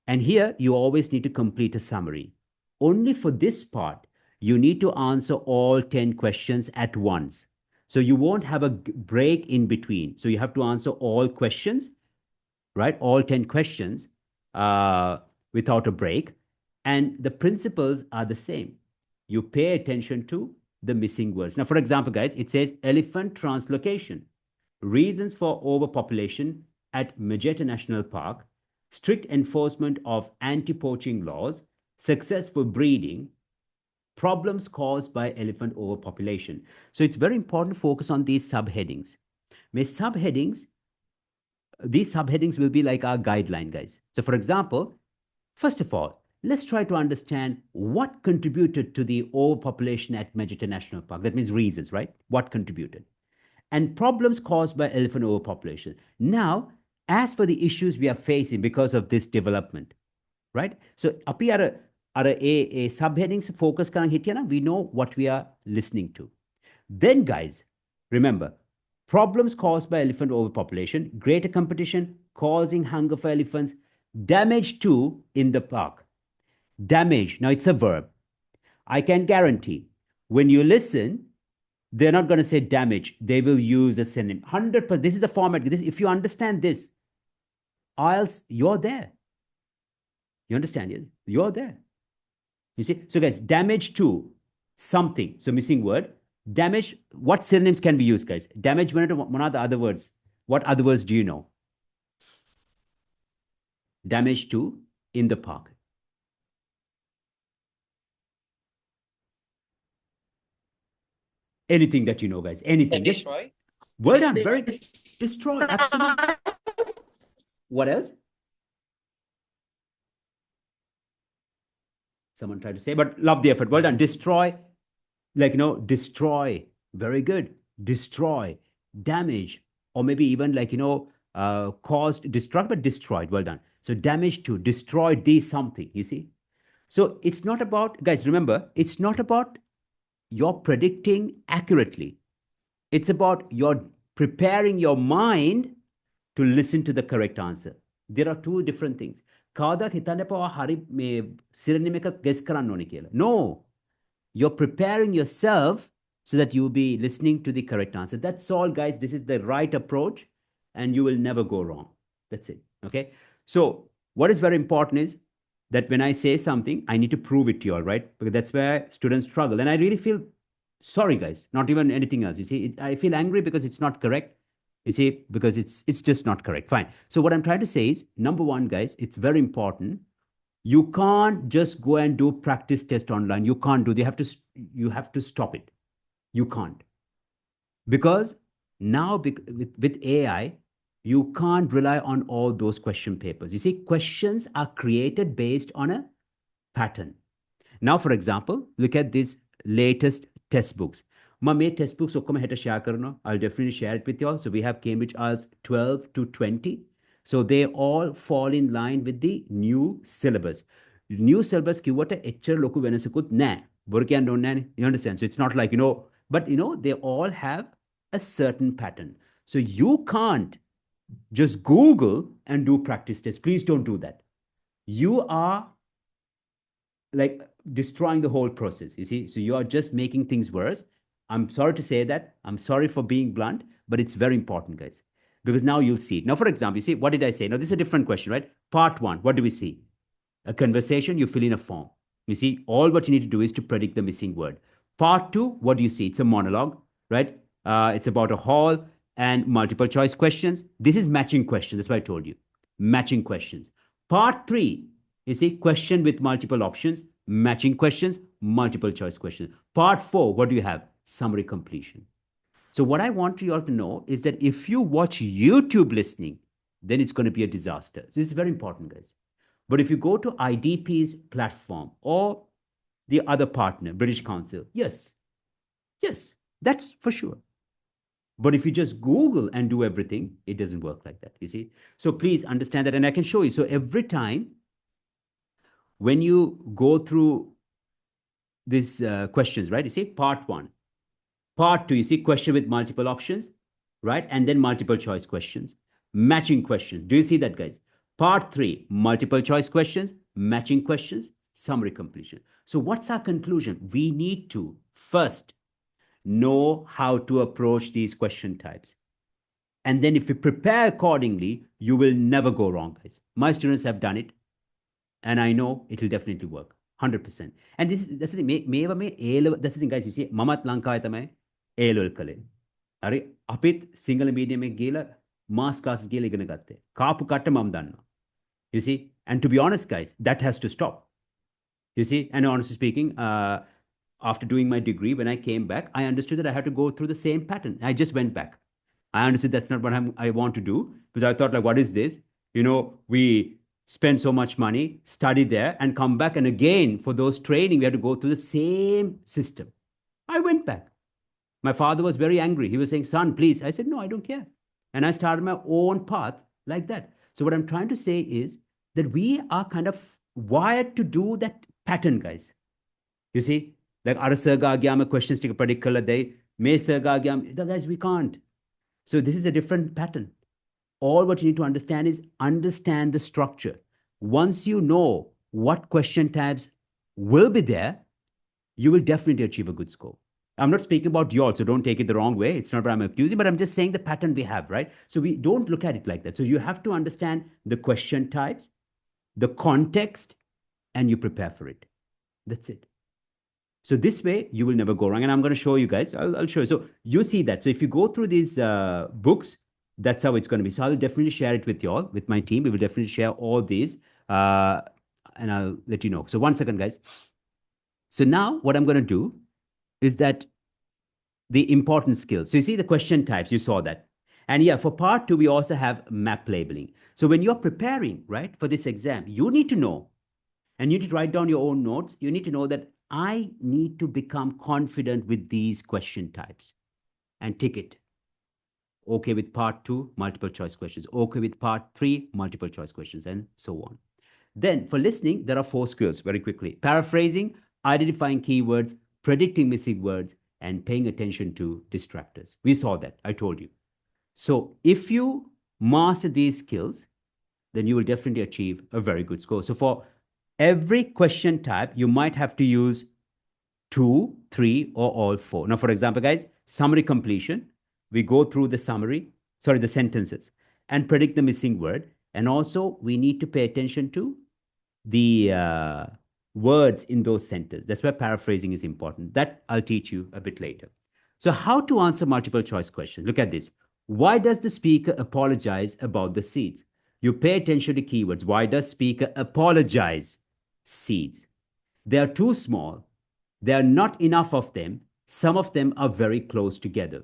And here you always need to complete a summary. Only for this part, you need to answer all 10 questions at once. So you won't have a break in between. So you have to answer all questions, right? All 10 questions without a break. And the principles are the same. You pay attention to the missing words. Now, for example, guys, it says elephant translocation, reasons for overpopulation at Majeta National Park, strict enforcement of anti-poaching laws, successful breeding, problems caused by elephant overpopulation. So it's very important to focus on these subheadings. These subheadings will be like our guideline, guys. So for example, first of all, let's try to understand what contributed to the overpopulation at Majeta National Park. That means reasons, right? What contributed? And problems caused by elephant overpopulation. Now, as for the issues we are facing because of this development, right? So up here are a subheadings focus karang hitiana, we know what we are listening to. Then, guys, remember, problems caused by elephant overpopulation, greater competition causing hunger for elephants, damage to in the park. Damage, now it's a verb. I can guarantee when you listen, they're not going to say damage. They will use a synonym. 100%. This is the format. This, if you understand this, IELTS, you're there. You understand? Yes? You're there. You see? So, guys, damage to something. So, missing word. Damage. What synonyms can be used, guys? Damage, one of the other words. What other words do you know? Damage to in the park. Anything that you know, guys. Anything. Just Destroy. well done. Very destroy. Absolutely. What else? Someone tried to say, but love the effort. Well done. Destroy. Like, destroy. Very good. Destroy. Damage. Or maybe even like, caused, destruct, but destroyed. Well done. So damage to, destroy the something, you see? So it's not about, guys, remember, it's not about you're predicting accurately. It's about you're preparing your mind to listen to the correct answer. There are two different things. කවදාවත් හිතන්න එපා හරි මේ සිරණිම එක guess කරන්න ඕනේ කියලා. No. You're preparing yourself so that you'll be listening to the correct answer. That's all, guys. This is the right approach and you will never go wrong. That's it. Okay. So what is very important is that when I say something, I need to prove it to you all, right? Because that's where students struggle. And I really feel sorry, guys, not even anything else. You see, I feel angry because it's not correct. You see, because it's just not correct. Fine. So what I'm trying to say is, number one, guys, it's very important. You can't just go and do practice test online. You can't do. You have to stop it. You can't. Because now with AI, you can't rely on all those question papers. You see, questions are created based on a pattern. Now, for example, look at these latest test books. My test books share karno. I'll definitely share it with you all. So we have Cambridge IELTS 12 to 20. So they all fall in line with the new syllabus. New syllabus ki wata etcher loku venesukut na. You understand? So it's not like, but they all have a certain pattern. So you can't just Google and do practice tests. Please don't do that. You are like destroying the whole process, you see? So you are just making things worse. I'm sorry to say that. I'm sorry for being blunt, but it's very important, guys, because now you'll see it. Now, for example, you see, what did I say? Now, this is a different question, right? Part one, what do we see? A conversation, you fill in a form. You see, all what you need to do is to predict the missing word. Part two, what do you see? It's a monologue, right? It's about a hall and multiple choice questions. This is matching questions. That's why I told you. Matching questions. Part three, you see, question with multiple options, matching questions, multiple choice questions. Part four, what do you have? Summary completion. So what I want you all to know is that if you watch YouTube listening, then it's going to be a disaster. So this is very important, guys. But if you go to IDP's platform or the other partner, British Council, yes, that's for sure. But if you just Google and do everything, it doesn't work like that, you see? So please understand that, and I can show you. So every time when you go through these questions, right, you see, part one. Part two, you see, question with multiple options, right? And then multiple choice questions, matching questions. Do you see that, guys? Part three, multiple choice questions, matching questions, summary completion. So what's our conclusion? We need to first know how to approach these question types. And then if you prepare accordingly, you will never go wrong, guys. My students have done it, and I know it will definitely work, 100%. And that's the thing, that's the thing, guys, you see, mamat lankawe tamai A-level kale. Hari, apit single medium ek gela, mass classes gela igana gatte. Kaapu katta mam danna. You see? And to be honest, guys, that has to stop. You see? And honestly speaking, after doing my degree, when I came back, I understood that I had to go through the same pattern. I just went back. I understood that's not what I want to do, because I thought, like, what is this? We spend so much money, study there, and come back. And again, for those training, we had to go through the same system. I went back. My father was very angry. He was saying, son, please. I said, no, I don't care. And I started my own path like that. So what I'm trying to say is that we are kind of wired to do that pattern, guys. You see, like Arasaga Gyama questions to predict color day, May Saga Gyam, guys, we can't. So this is a different pattern. All what you need to understand is understand the structure. Once you know what question types will be there, you will definitely achieve a good score. I'm not speaking about you all, so don't take it the wrong way. It's not what I'm accusing, but I'm just saying the pattern we have, right? So we don't look at it like that. So you have to understand the question types, the context, and you prepare for it. That's it. So this way, you will never go wrong. And I'm going to show you guys. I'll show you. So you see that. So if you go through these books, that's how it's going to be. So I'll definitely share it with you all, with my team. We will definitely share all these. And I'll let you know. So 1 second, guys. So now what I'm going to do is that the important skills. So you see the question types, you saw that. And yeah, for part 2, we also have map labeling. So when you're preparing, right, for this exam, you need to know, and you need to write down your own notes. You need to know that I need to become confident with these question types and tick it. Okay with part 2, multiple choice questions. Okay with part 3, multiple choice questions, and so on. Then for listening, there are 4 skills very quickly. Paraphrasing, identifying keywords, predicting missing words, and paying attention to distractors. We saw that, I told you. So if you master these skills, then you will definitely achieve a very good score. So for every question type, you might have to use 2, 3, or all 4. Now, for example, guys, summary completion, we go through the the sentences, and predict the missing word. And also, we need to pay attention to the words in those sentences. That's why paraphrasing is important. That I'll teach you a bit later. So how to answer multiple choice questions? Look at this. Why does the speaker apologize about the seeds? You pay attention to keywords. Why does speaker apologize? Seeds. They are too small. There are not enough of them. Some of them are very close together.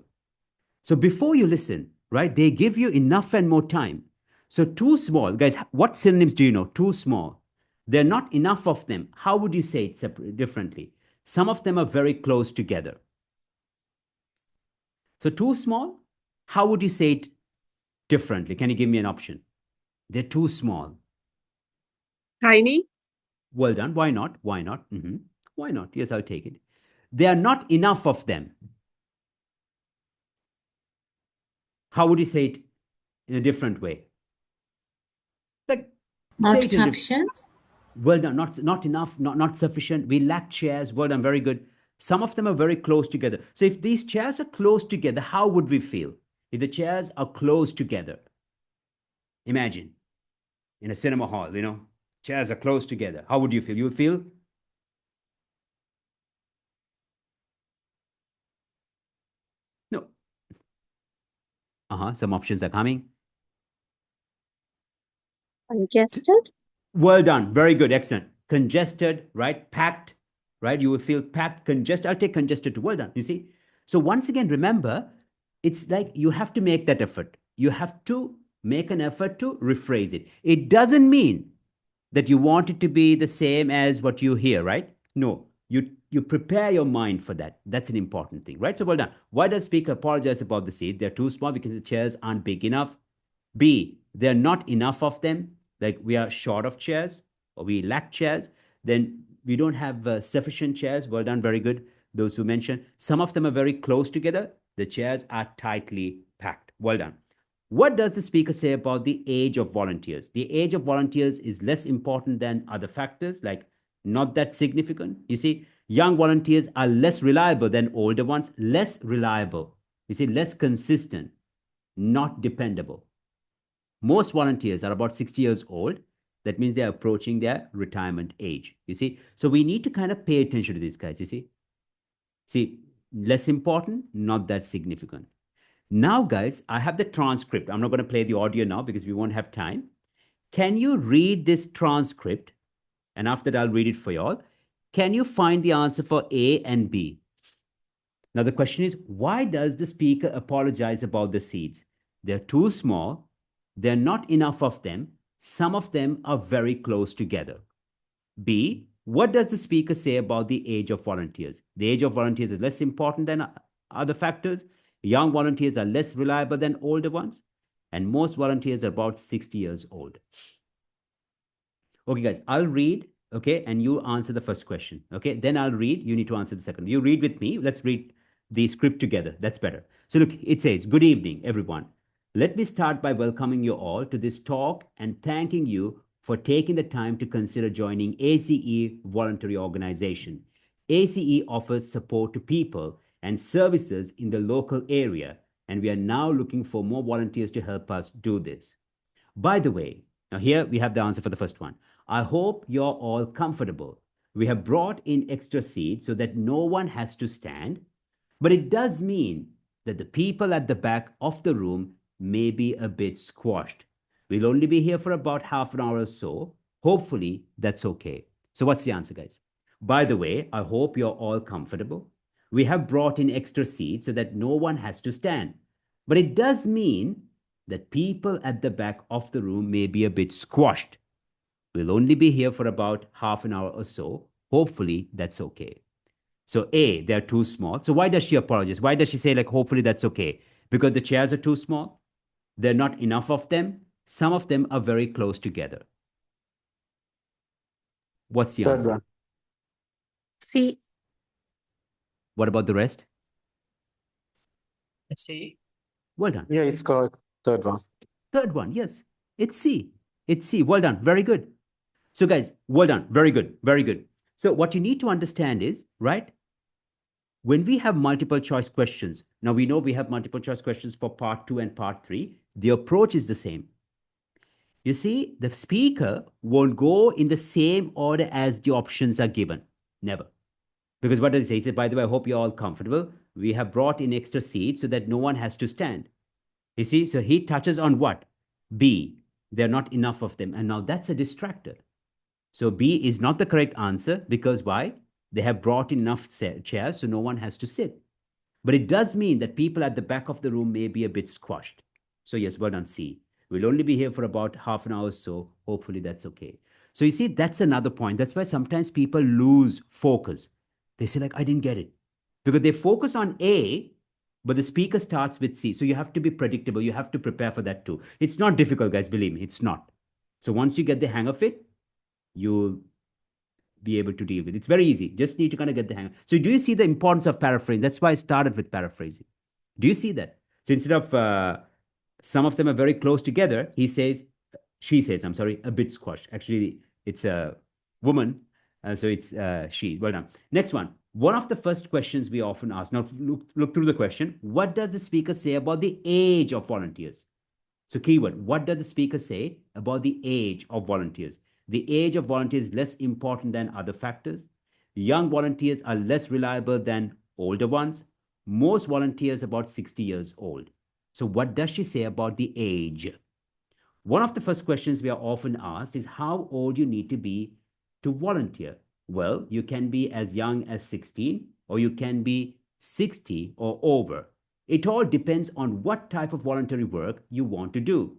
So before you listen, right, they give you enough and more time. So too small, guys, what synonyms do you know? Too small. There are not enough of them. How would you say it differently? Some of them are very close together. So too small, how would you say it differently? Can you give me an option? They're too small. Tiny. Well done. Why not? Why not? Why not? Yes, I'll take it. There are not enough of them. How would you say it in a different way? Like, Not say it in sufficient. Well done. Not enough, not sufficient. We lack chairs. Well done. Very good. Some of them are very close together. So if these chairs are close together, how would we feel? If the chairs are close together. Imagine in a cinema hall, chairs are close together. How would you feel? You would feel? No. Some options are coming. Congested. Well done. Very good. Excellent. Congested, right? Packed, right? You will feel packed, congested. I'll take congested too. Well done. You see? So once again, remember, it's like you have to make that effort. You have to make an effort to rephrase it. It doesn't mean that you want it to be the same as what you hear, right? No. You prepare your mind for that. That's an important thing, right? So well done. Why does speaker apologize about the seat? They're too small because the chairs aren't big enough. B, there are not enough of them. Like we are short of chairs or we lack chairs. Then we don't have sufficient chairs. Well done. Very good. Those who mentioned. Some of them are very close together. The chairs are tightly packed. Well done. What does the speaker say about the age of volunteers? The age of volunteers is less important than other factors, like not that significant. You see, young volunteers are less reliable than older ones, less reliable. You see, less consistent, not dependable. Most volunteers are about 60 years old. That means they're approaching their retirement age. You see, so we need to kind of pay attention to these guys. You see, less important, not that significant. Now, guys, I have the transcript. I'm not going to play the audio now because we won't have time. Can you read this transcript? And after that, I'll read it for you all. Can you find the answer for A and B? Now, the question is, why does the speaker apologize about the seeds? They're too small. There are not enough of them. Some of them are very close together. B, what does the speaker say about the age of volunteers? The age of volunteers is less important than other factors. Young volunteers are less reliable than older ones. And most volunteers are about 60 years old. Okay, guys, I'll read, okay, and you answer the first question, okay? Then I'll read, you need to answer the second. You read with me. Let's read the script together. That's better. So look, it says, good evening, everyone. Let me start by welcoming you all to this talk and thanking you for taking the time to consider joining ACE Voluntary Organization. ACE offers support to people and services in the local area, and we are now looking for more volunteers to help us do this. By the way, now here we have the answer for the first one. I hope you're all comfortable. We have brought in extra seats so that no one has to stand, but it does mean that the people at the back of the room may be a bit squashed. We'll only be here for about half an hour or so. Hopefully, that's okay. So, what's the answer, guys? By the way, I hope you're all comfortable. We have brought in extra seats so that no one has to stand. But it does mean that people at the back of the room may be a bit squashed. We'll only be here for about half an hour or so. Hopefully, that's okay. So A, they're too small. So why does she apologize? Why does she say, like, hopefully that's okay? Because the chairs are too small? There are not enough of them? Some of them are very close together. What's the Third answer? one. C. What about the rest? C. Well done. Yeah, it's correct. Third one. Third one, yes. It's C. It's C. Well done. Very good. So, guys, well done. Very good. Very good. So, what you need to understand is, right? When we have multiple choice questions, now we know we have multiple choice questions for part 2 and part 3, the approach is the same. You see, the speaker won't go in the same order as the options are given. Never. Because what does he say? He said, by the way, I hope you're all comfortable. We have brought in extra seats so that no one has to stand. You see, so he touches on what? B. There are not enough of them. And now that's a distractor. So B is not the correct answer because why? They have brought enough chairs so no one has to sit. But it does mean that people at the back of the room may be a bit squashed. So yes, well done, C. We'll only be here for about half an hour or so. Hopefully that's okay. So you see, that's another point. That's why sometimes people lose focus. They say like, I didn't get it. Because they focus on A, but the speaker starts with C. So you have to be predictable. You have to prepare for that too. It's not difficult, guys. Believe me, it's not. So once you get the hang of it, you'll be able to deal with it. It's very easy. Just need to kind of get the hang. So do you see the importance of paraphrasing? That's why I started with paraphrasing. Do you see that? So instead of some of them are very close together, she says, I'm sorry, a bit squashed. Actually, it's a woman. So it's she. Well done. Next one. One of the first questions we often ask. Now, look through the question. What does the speaker say about the age of volunteers? So keyword, what does the speaker say about the age of volunteers? The age of volunteers is less important than other factors. Young volunteers are less reliable than older ones. Most volunteers about 60 years old. So what does she say about the age? One of the first questions we are often asked is how old you need to be to volunteer. Well, you can be as young as 16 or you can be 60 or over. It all depends on what type of voluntary work you want to do.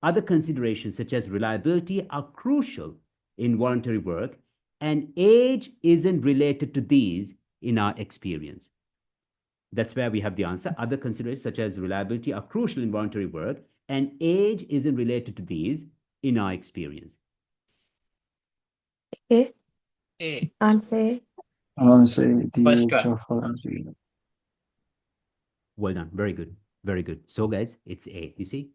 Other considerations such as reliability are crucial in voluntary work, and age isn't related to these in our experience. That's where we have the answer. Other considerations such as reliability are crucial in voluntary work, and age isn't related to these in our experience. A. A. Answer. Answer the First age one. of volunteer. Well done. Very good. Very good. So, guys, it's A. You see?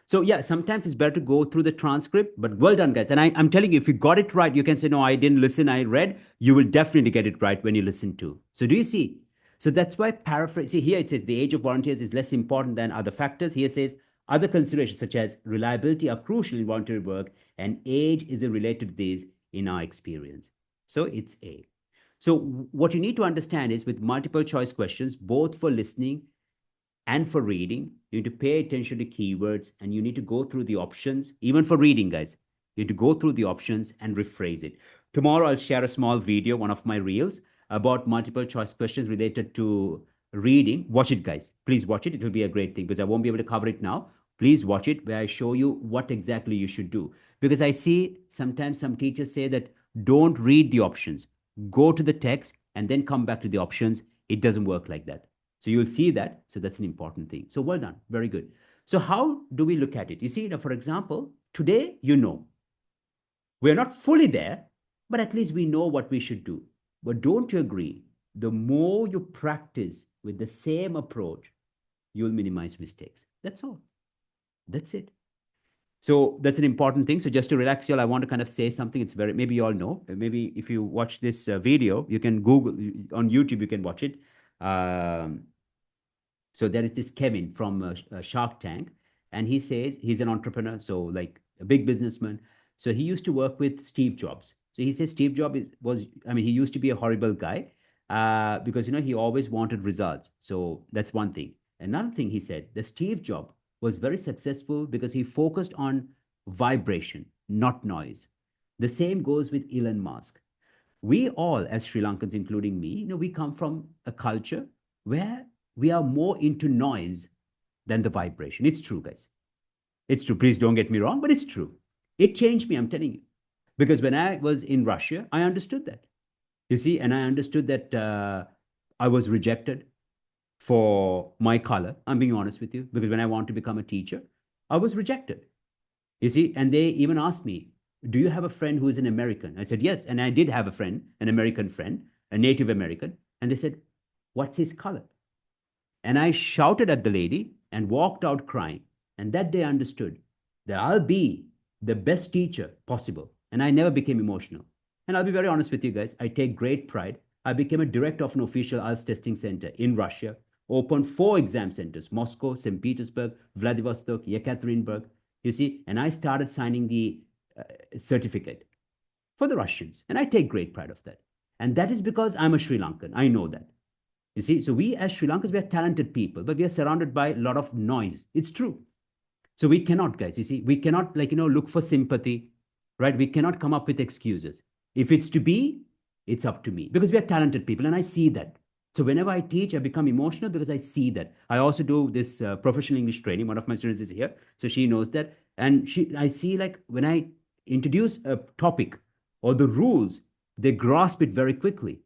So, yeah, sometimes it's better to go through the transcript, but well done, guys. And I'm telling you, if you got it right, you can say, no, I didn't listen, I read. You will definitely get it right when you listen to. So, do you see? So, that's why paraphrase. See, here it says the age of volunteers is less important than other factors. Here it says other considerations such as reliability are crucial in voluntary work, and age isn't related to these in our experience. So, it's A. So, what you need to understand is with multiple choice questions, both for listening and for reading, you need to pay attention to keywords and you need to go through the options. Even for reading, guys, you need to go through the options and rephrase it. Tomorrow, I'll share a small video, one of my reels, about multiple choice questions related to reading. Watch it, guys. Please watch it. It will be a great thing because I won't be able to cover it now. Please watch it where I show you what exactly you should do. Because I see sometimes some teachers say that don't read the options, go to the text and then come back to the options. It doesn't work like that. So you'll see that. So that's an important thing. So well done. Very good. So how do we look at it? You see, for example, today, we're not fully there, but at least we know what we should do. But don't you agree? The more you practice with the same approach, you'll minimize mistakes. That's all. That's it. So that's an important thing. So just to relax you all, I want to kind of say something. It's maybe you all know. Maybe if you watch this video, you can Google on YouTube, you can watch it. So there is this Kevin from Shark Tank, and he says he's an entrepreneur, so like a big businessman. So he used to work with Steve Jobs. So he says Steve Jobs he used to be a horrible guy because he always wanted results. So that's one thing. Another thing he said, the Steve Jobs was very successful because he focused on vibration, not noise. The same goes with Elon Musk. We all, as Sri Lankans, including me, we come from a culture where we are more into noise than the vibration. It's true, guys. It's true. Please don't get me wrong, but it's true. It changed me, I'm telling you. Because when I was in Russia, I understood that. You see, and I understood that I was rejected for my color. I'm being honest with you. Because when I want to become a teacher, I was rejected. You see, and they even asked me, do you have a friend who is an American? I said, yes. And I did have a friend, an American friend, a Native American. And they said, what's his color? And I shouted at the lady and walked out crying. And that day I understood that I'll be the best teacher possible. And I never became emotional. And I'll be very honest with you guys, I take great pride. I became a director of an official IELTS testing center in Russia, opened 4 exam centers, Moscow, St. Petersburg, Vladivostok, Yekaterinburg, you see, and I started signing the certificate for the Russians. And I take great pride of that. And that is because I'm a Sri Lankan. I know that. You see, so we as Sri Lankans, we are talented people, but we are surrounded by a lot of noise. It's true. So we cannot, guys, you see, we cannot look for sympathy, right? We cannot come up with excuses. If it's to be, it's up to me because we are talented people and I see that. So whenever I teach, I become emotional because I see that. I also do this professional English training. One of my students is here, so she knows that. And I see like when I introduce a topic or the rules, they grasp it very quickly.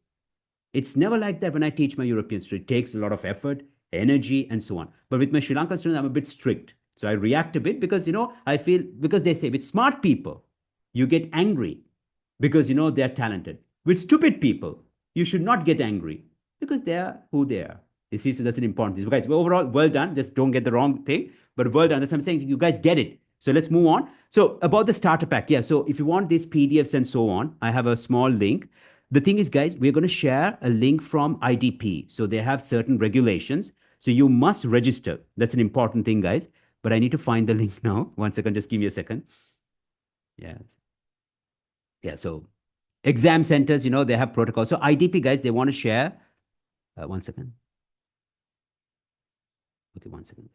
It's never like that when I teach my European students. It takes a lot of effort, energy, and so on. But with my Sri Lankan students, I'm a bit strict. So I react a bit because, I feel, because they say with smart people, you get angry because, they're talented. With stupid people, you should not get angry because they are who they are. You see, so that's an important thing. So guys, overall, well done. Just don't get the wrong thing, but well done. That's what I'm saying. You guys get it. So let's move on. So about the starter pack. Yeah. So if you want these PDFs and so on, I have a small link. The thing is, guys, we're going to share a link from IDP. So they have certain regulations. So you must register. That's an important thing, guys. But I need to find the link now. 1 second. Just give me a second. Yeah. Yeah. So exam centers, they have protocols. So IDP, guys, they want to share. 1 second. Okay, 1 second.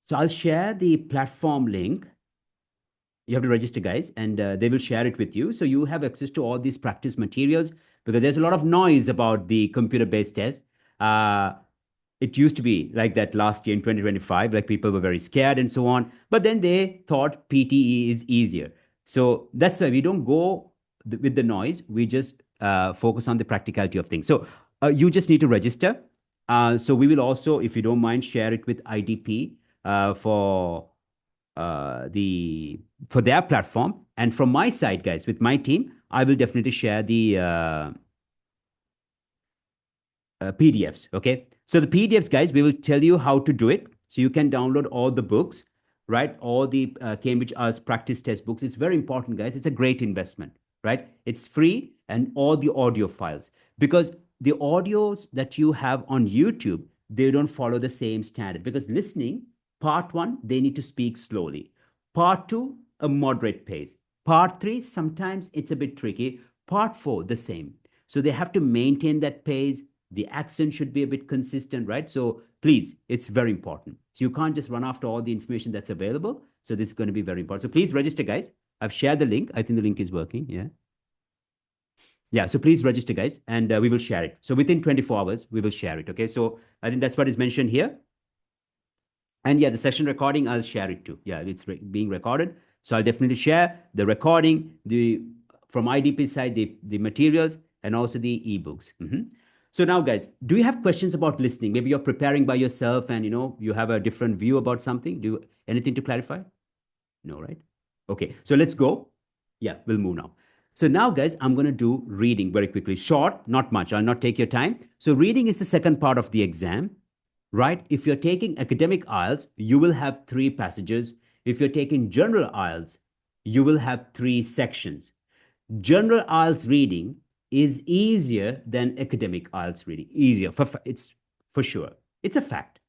So I'll share the platform link. You have to register, guys, and they will share it with you. So you have access to all these practice materials because there's a lot of noise about the computer-based test. It used to be like that last year in 2025, like people were very scared and so on. But then they thought PTE is easier. So that's why we don't go with the noise. We just focus on the practicality of things. So you just need to register. So we will also, if you don't mind, share it with IDP for their platform. And from my side, guys, with my team, I will definitely share the PDFs. Okay. So the PDFs, guys, we will tell you how to do it. So you can download all the books, right? All the Cambridge IELTS practice test books. It's very important, guys. It's a great investment, right? It's free, and all the audio files, because the audios that you have on YouTube, they don't follow the same standard, because listening, part 1, they need to speak slowly. Part 2, a moderate pace. Part 3, sometimes it's a bit tricky. Part 4, the same. So they have to maintain that pace. The accent should be a bit consistent, right? So please, it's very important. So you can't just run after all the information that's available. So this is going to be very important. So please register, guys. I've shared the link. I think the link is working. Yeah. Yeah. So please register, guys, and we will share it. So within 24 hours, we will share it. Okay. So I think that's what is mentioned here. And yeah, the session recording, I'll share it too. Yeah, it's being recorded. So I'll definitely share the recording, from IDP side, the materials, and also the ebooks. So now, guys, do you have questions about listening? Maybe you're preparing by yourself and, you have a different view about something. Anything to clarify? No, right? Okay, so let's go. Yeah, we'll move now. So now, guys, I'm going to do reading very quickly. Short, not much. I'll not take your time. So reading is the second part of the exam, right? If you're taking academic IELTS, you will have 3 passages. If you're taking general IELTS, you will have 3 sections. General IELTS reading, is easier than academic IELTS reading. Easier. It's for sure. It's a fact.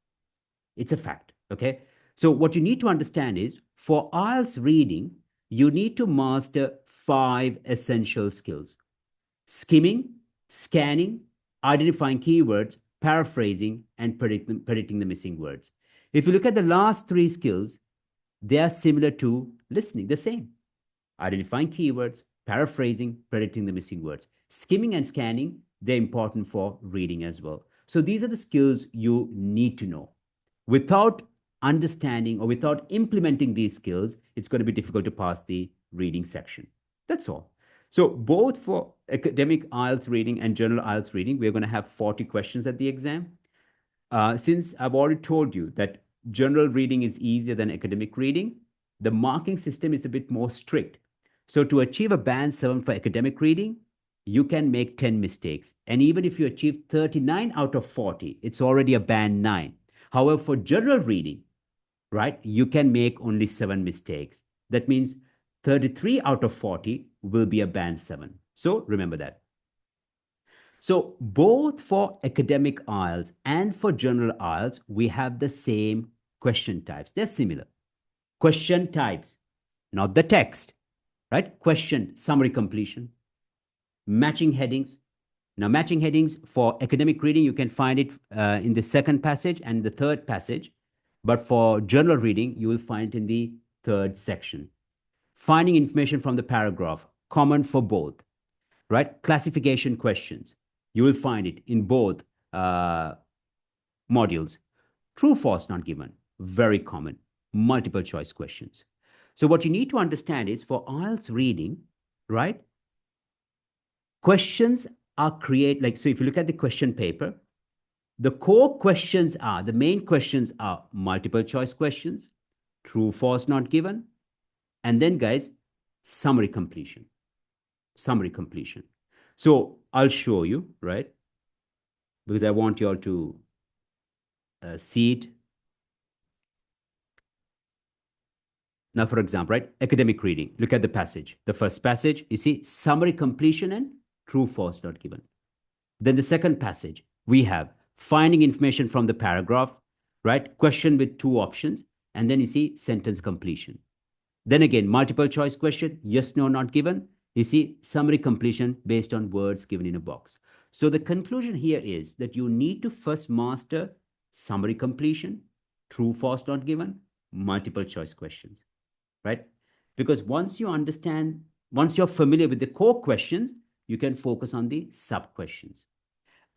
It's a fact. Okay. So what you need to understand is for IELTS reading, you need to master 5 essential skills: skimming, scanning, identifying keywords, paraphrasing, and predicting the missing words. If you look at the last 3 skills, they are similar to listening, the same. Identifying keywords, paraphrasing, predicting the missing words. Skimming and scanning, they're important for reading as well. So these are the skills you need to know. Without understanding or without implementing these skills, it's going to be difficult to pass the reading section. That's all. So both for academic IELTS reading and general IELTS reading, we're going to have 40 questions at the exam. Since I've already told you that general reading is easier than academic reading, the marking system is a bit more strict. So to achieve a band 7 for academic reading, you can make 10 mistakes. And even if you achieve 39 out of 40, it's already a band 9. However, for general reading, right, you can make only 7 mistakes. That means 33 out of 40 will be a band 7. So remember that. So both for academic IELTS and for general IELTS, we have the same question types. They're similar. Question types, not the text, right? Question, summary completion, matching headings. Now, matching headings for academic reading, you can find it in the second passage and the third passage. But for general reading, you will find it in the third section. Finding information from the paragraph, common for both, right? Classification questions, you will find it in both modules. True, false, not given, very common. Multiple choice questions. So what you need to understand is for IELTS reading, right? Questions are created, like, so if you look at the question paper, the core questions are, the main questions are multiple choice questions, true, false, not given, and then, guys, summary completion. Summary completion. So I'll show you, right? Because I want you all to see it. Now, for example, right? Academic reading. Look at the passage. The first passage, you see summary completion and true, false, not given. Then the second passage, we have finding information from the paragraph, right? Question with 2 options. And then you see sentence completion. Then again, multiple choice question, yes, no, not given. You see summary completion based on words given in a box. So the conclusion here is that you need to first master summary completion, true, false, not given, multiple choice questions, right? Because once you understand, once you're familiar with the core questions, you can focus on the sub questions.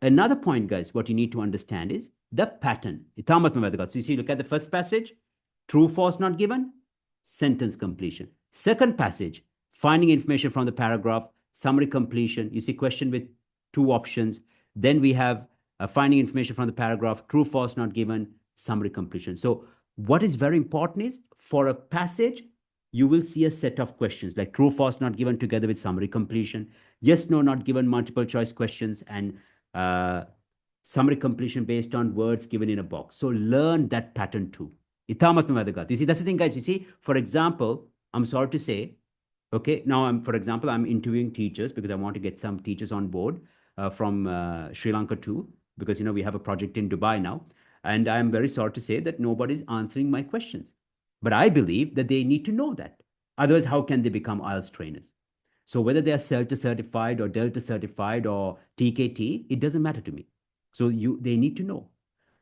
Another point, guys, what you need to understand is the pattern. So you see, look at the first passage, true, false, not given, sentence completion. Second passage, finding information from the paragraph, summary completion. You see question with 2 options. Then we have finding information from the paragraph, true, false, not given, summary completion. So what is very important is for a passage, you will see a set of questions like true, false, not given together with summary completion, yes, no, not given, multiple choice questions, and summary completion based on words given in a box. So learn that pattern too. You see, that's the thing, guys. You see, for example, I'm sorry to say, okay, now for example, I'm interviewing teachers because I want to get some teachers on board from Sri Lanka too, because, you know, we have a project in Dubai now. And I'm very sorry to say that nobody's answering my questions. But I believe that they need to know that. Otherwise, how can they become IELTS trainers? So whether they are CELTA certified or Delta certified or TKT, it doesn't matter to me. So they need to know.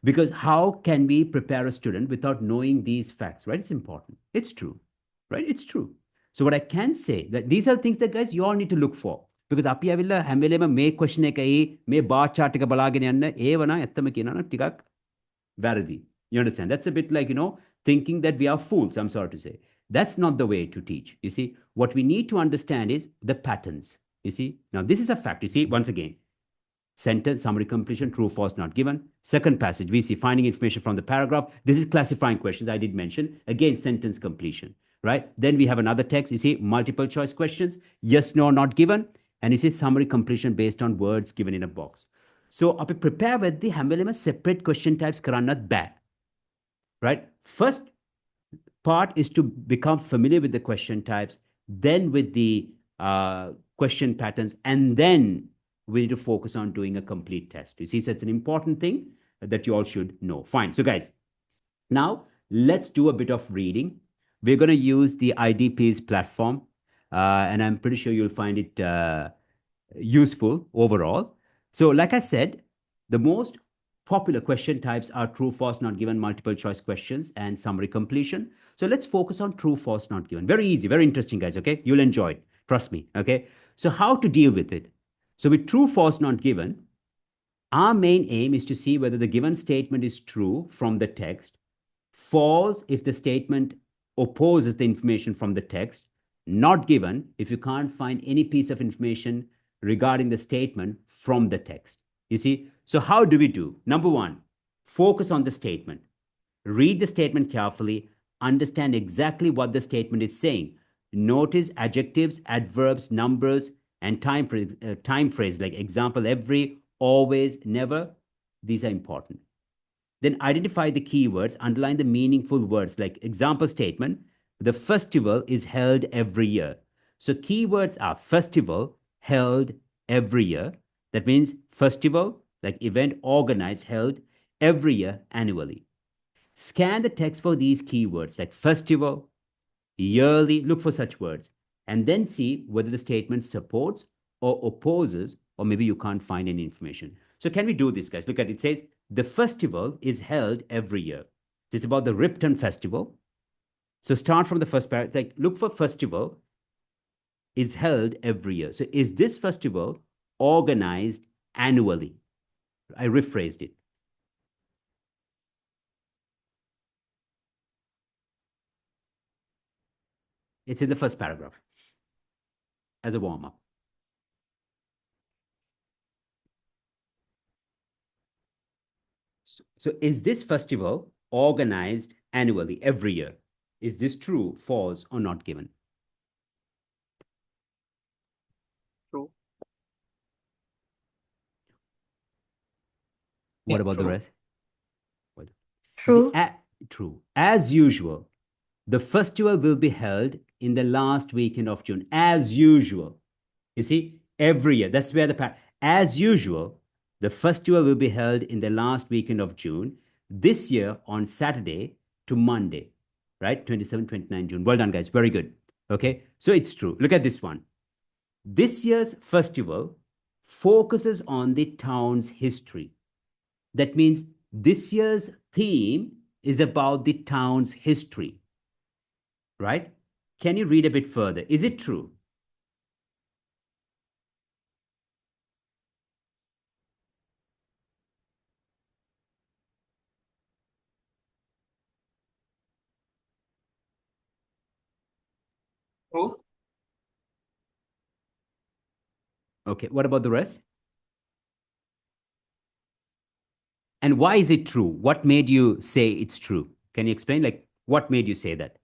Because how can we prepare a student without knowing these facts, right? It's important. It's true, right? It's true. So what I can say that these are things that, guys, you all need to look for. Because අපි ඇවිල්ලා හැම වෙලේම මේ question එකයි මේ bar chart එක බලාගෙන යන්න ඒව නම් ඇත්තම කියනවා නම් ටිකක් වැරදි. You understand? That's a bit like, you know, thinking that we are fools, I'm sorry to say. That's not the way to teach. You see, what we need to understand is the patterns. You see, now this is a fact. You see, once again, sentence, summary completion, true, false, not given. Second passage, we see finding information from the paragraph. This is classifying questions I did mention. Again, sentence completion, right? Then we have another text. You see, multiple choice questions, yes, no, not given. And you see summary completion based on words given in a box. So, අපි prepare with the හැම separate question types කරන්නත් බෑ. Right? First part is to become familiar with the question types, then with the question patterns, and then we need to focus on doing a complete test. You see, so it's an important thing that you all should know. Fine. So guys, now let's do a bit of reading. We're going to use the IDP's platform, and I'm pretty sure you'll find it useful overall. So like I said, the most popular question types are true, false, not given, multiple choice questions, and summary completion. So let's focus on true, false, not given. Very easy, very interesting, guys, okay? You'll enjoy it. Trust me, okay? So how to deal with it? So with true, false, not given, our main aim is to see whether the given statement is true from the text, false if the statement opposes the information from the text, not given if you can't find any piece of information regarding the statement from the text. You see, so how do we do? Number one, focus on the statement. Read the statement carefully, understand exactly what the statement is saying. Notice adjectives, adverbs, numbers, and time phrase like example, every, always, never. These are important. Then identify the keywords, underline the meaningful words like example statement, the festival is held every year. So keywords are festival, held every year. That means festival, like event organized, held every year annually. Scan the text for these keywords like festival, yearly, look for such words, and then see whether the statement supports or opposes, or maybe you can't find any information. So can we do this, guys? Look at it. It says, the festival is held every year. It's about the Ripton festival. So start from the first paragraph, like look for festival is held every year. So is this festival organized annually? I rephrased it. It's in the first paragraph as a warm-up. So is this festival organized annually every year? Is this true, false, or not given? True. What Yeah, about the true. rest? True. True. As usual, the festival will be held in the last weekend of June. As usual. You see, every year. That's where as usual, the festival will be held in the last weekend of June. This year on Saturday to Monday, right? 27, 29 June. Well done, guys. Very good. Okay. So it's true. Look at this one. This year's festival focuses on the town's history. That means this year's theme is about the town's history, right? Can you read a bit further? Is it true? True. Okay, what about the rest? And why is it true? What made you say it's true? Can you explain? Like, what made you say that?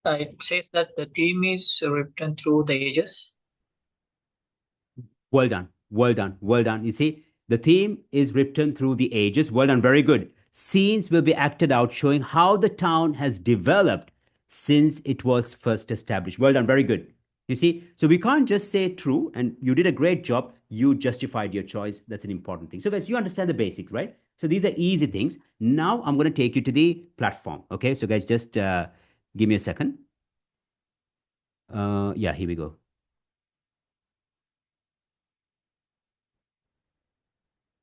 It says that the theme is written through the ages. Well done. Well done. Well done. You see, the theme is written through the ages. Well done. Very good. Scenes will be acted out showing how the town has developed since it was first established. Well done. Very good. You see, so we can't just say true, and you did a great job. You justified your choice. That's an important thing. So, guys, you understand the basics, right? So, these are easy things. Now, I'm going to take you to the platform. Okay. So, guys, just give me a second. Yeah, here we go.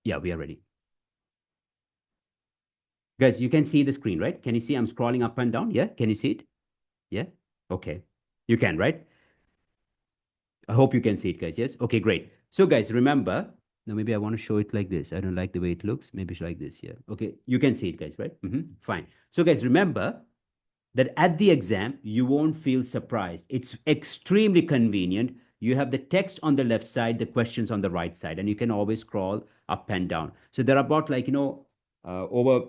Yeah, we are ready. Guys, you can see the screen, right? Can you see I'm scrolling up and down? Yeah, can you see it? Yeah, okay. You can, right? I hope you can see it, guys. Yes, okay, great. So, guys, remember, now maybe I want to show it like this. I don't like the way it looks. Maybe it's like this. Yeah, okay. You can see it, guys, right? Fine. So, guys, remember that at the exam, you won't feel surprised. It's extremely convenient. You have the text on the left side, the questions on the right side, and you can always scroll up and down. So there are about over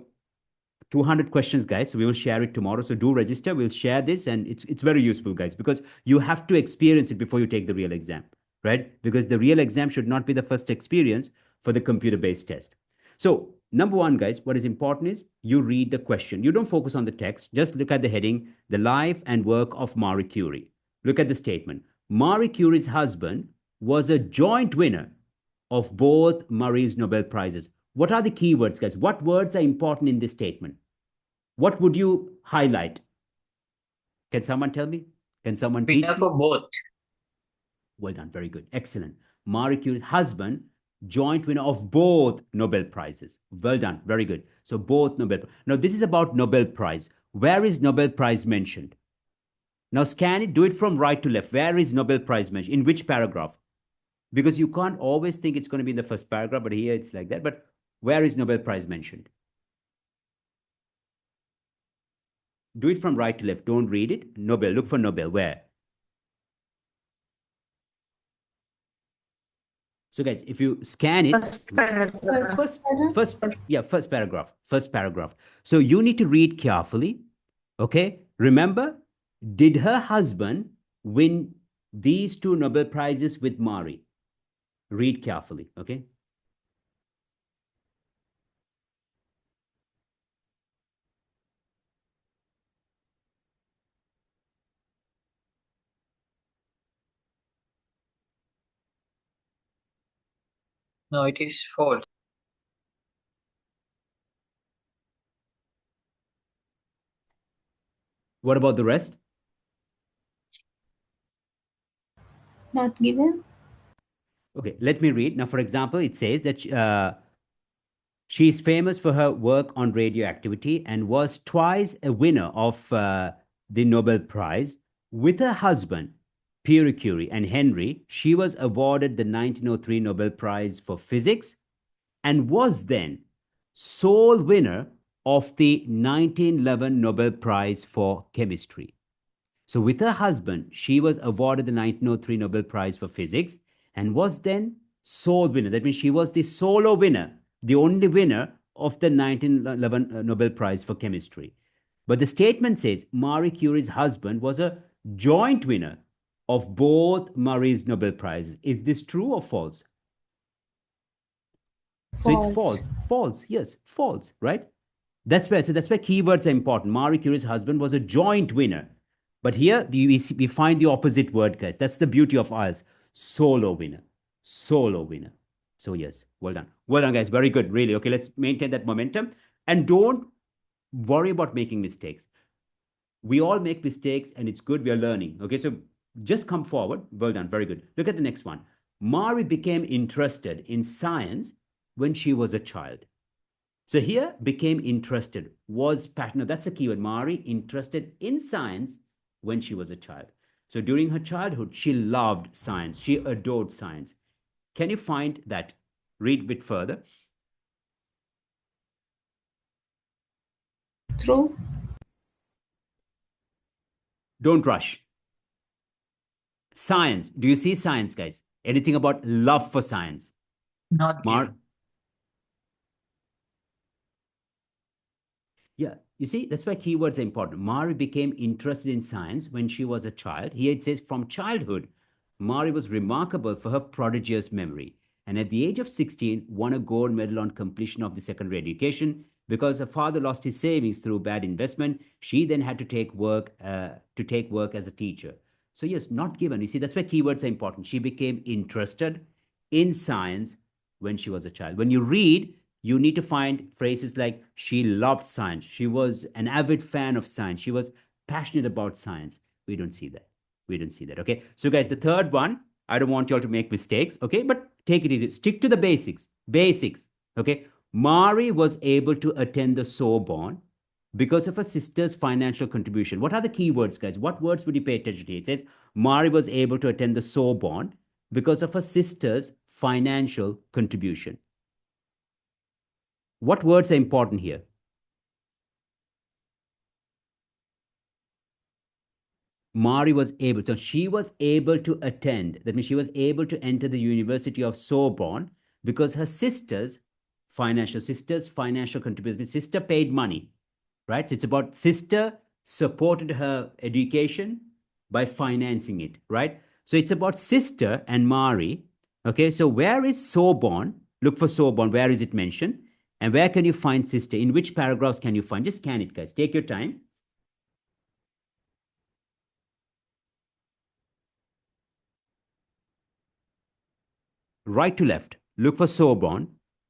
200 questions, guys. So we will share it tomorrow. So do register. We'll share this, and it's very useful, guys, because you have to experience it before you take the real exam, right? Because the real exam should not be the first experience for the computer-based test. So number one, guys, what is important is you read the question. You don't focus on the text. Just look at the heading, the life and work of Marie Curie. Look at the statement. Marie Curie's husband was a joint winner of both Marie's Nobel Prizes. What are the key words, guys? What words are important in this statement? What would you highlight? Can someone tell me? Can someone teach Winner me? for both. Well done. Very good. Excellent. Marie Curie's husband, joint winner of both Nobel Prizes. Well done. Very good. So both Nobel. Now this is about Nobel Prize. Where is Nobel Prize mentioned? Now scan it. Do it from right to left. Where is Nobel Prize mentioned? In which paragraph? Because you can't always think it's going to be in the first paragraph, but here it's like that. But where is Nobel Prize mentioned? Do it from right to left. Don't read it. Nobel. Look for Nobel. Where? So guys, if you scan it, First paragraph. first paragraph. So you need to read carefully. Okay. Remember, did her husband win these two Nobel Prizes with Marie? Read carefully. Okay. No, it is false. What about the rest? Not given. Okay, let me read. Now, for example, it says that she is famous for her work on radioactivity and was twice a winner of the Nobel Prize. With her husband, Pierre Curie, and Henry, she was awarded the 1903 Nobel Prize for Physics and was then sole winner of the 1911 Nobel Prize for Chemistry. So, with her husband, she was awarded the 1903 Nobel Prize for Physics and was then sole winner. That means she was the solo winner, the only winner of the 1911 Nobel Prize for Chemistry. But the statement says Marie Curie's husband was a joint winner of both Marie's Nobel Prizes. Is this true or false? So it's false. False. Yes, false, right? That's where keywords are important. Marie Curie's husband was a joint winner. But here we find the opposite word, guys. That's the beauty of IELTS. Solo winner. Solo winner. So yes, well done. Well done, guys. Very good, really. Okay, let's maintain that momentum. And don't worry about making mistakes. We all make mistakes and it's good. We are learning. Okay, so just come forward. Well done. Very good. Look at the next one. Marie became interested in science when she was a child. So here, became interested, was passionate. That's the keyword. Marie, interested in science when she was a child. So during her childhood, she loved science. She adored science. Can you find that? Read a bit further. True. Don't rush. Science. Do you see science, guys? Anything about love for science? Not given. Yeah, you see, that's why keywords are important. Marie became interested in science when she was a child. Here it says from childhood, Marie was remarkable for her prodigious memory. And at the age of 16, won a gold medal on completion of the secondary education. Because her father lost his savings through bad investment, she then had to take work as a teacher. So yes, not given. You see, that's why keywords are important. She became interested in science when she was a child. When you read, you need to find phrases like she loved science. She was an avid fan of science. She was passionate about science. We don't see that. We don't see that. Okay. So, guys, the third one, I don't want you all to make mistakes. Okay. But take it easy. Stick to the basics. Basics. Okay. Marie was able to attend the Sorbonne because of her sister's financial contribution. What are the key words, guys? What words would you pay attention to? It says Marie was able to attend the Sorbonne because of her sister's financial contribution. What words are important here? Marie was able, so she was able to attend. That means she was able to enter the University of Sorbonne because her sister's financial contribution. Sister paid money, right? So it's about sister supported her education by financing it, right? So it's about sister and Marie. Okay, so where is Sorbonne? Look for Sorbonne. Where is it mentioned? And where can you find sister? In which paragraphs can you find? Just scan it, guys. Take your time. right to left. Look for so-born.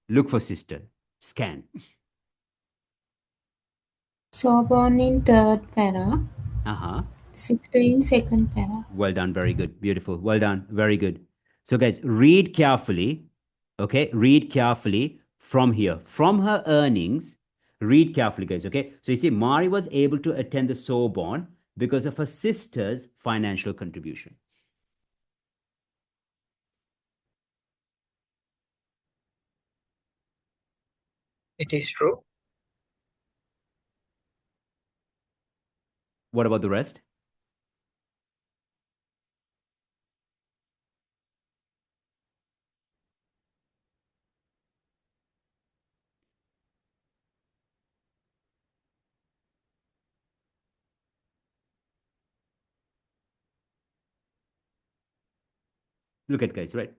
Look for sister. Scan. Sorbonne in third para, Uh-huh. sister in second para. Well done. Very good. Beautiful. Well done. Very good. So, guys, read carefully. Okay. Read carefully from here. From her earnings, read carefully, guys. Okay. So, you see, Mari was able to attend the Sorbonne because of her sister's financial contribution. It is true. What about the rest? Look at, guys, right?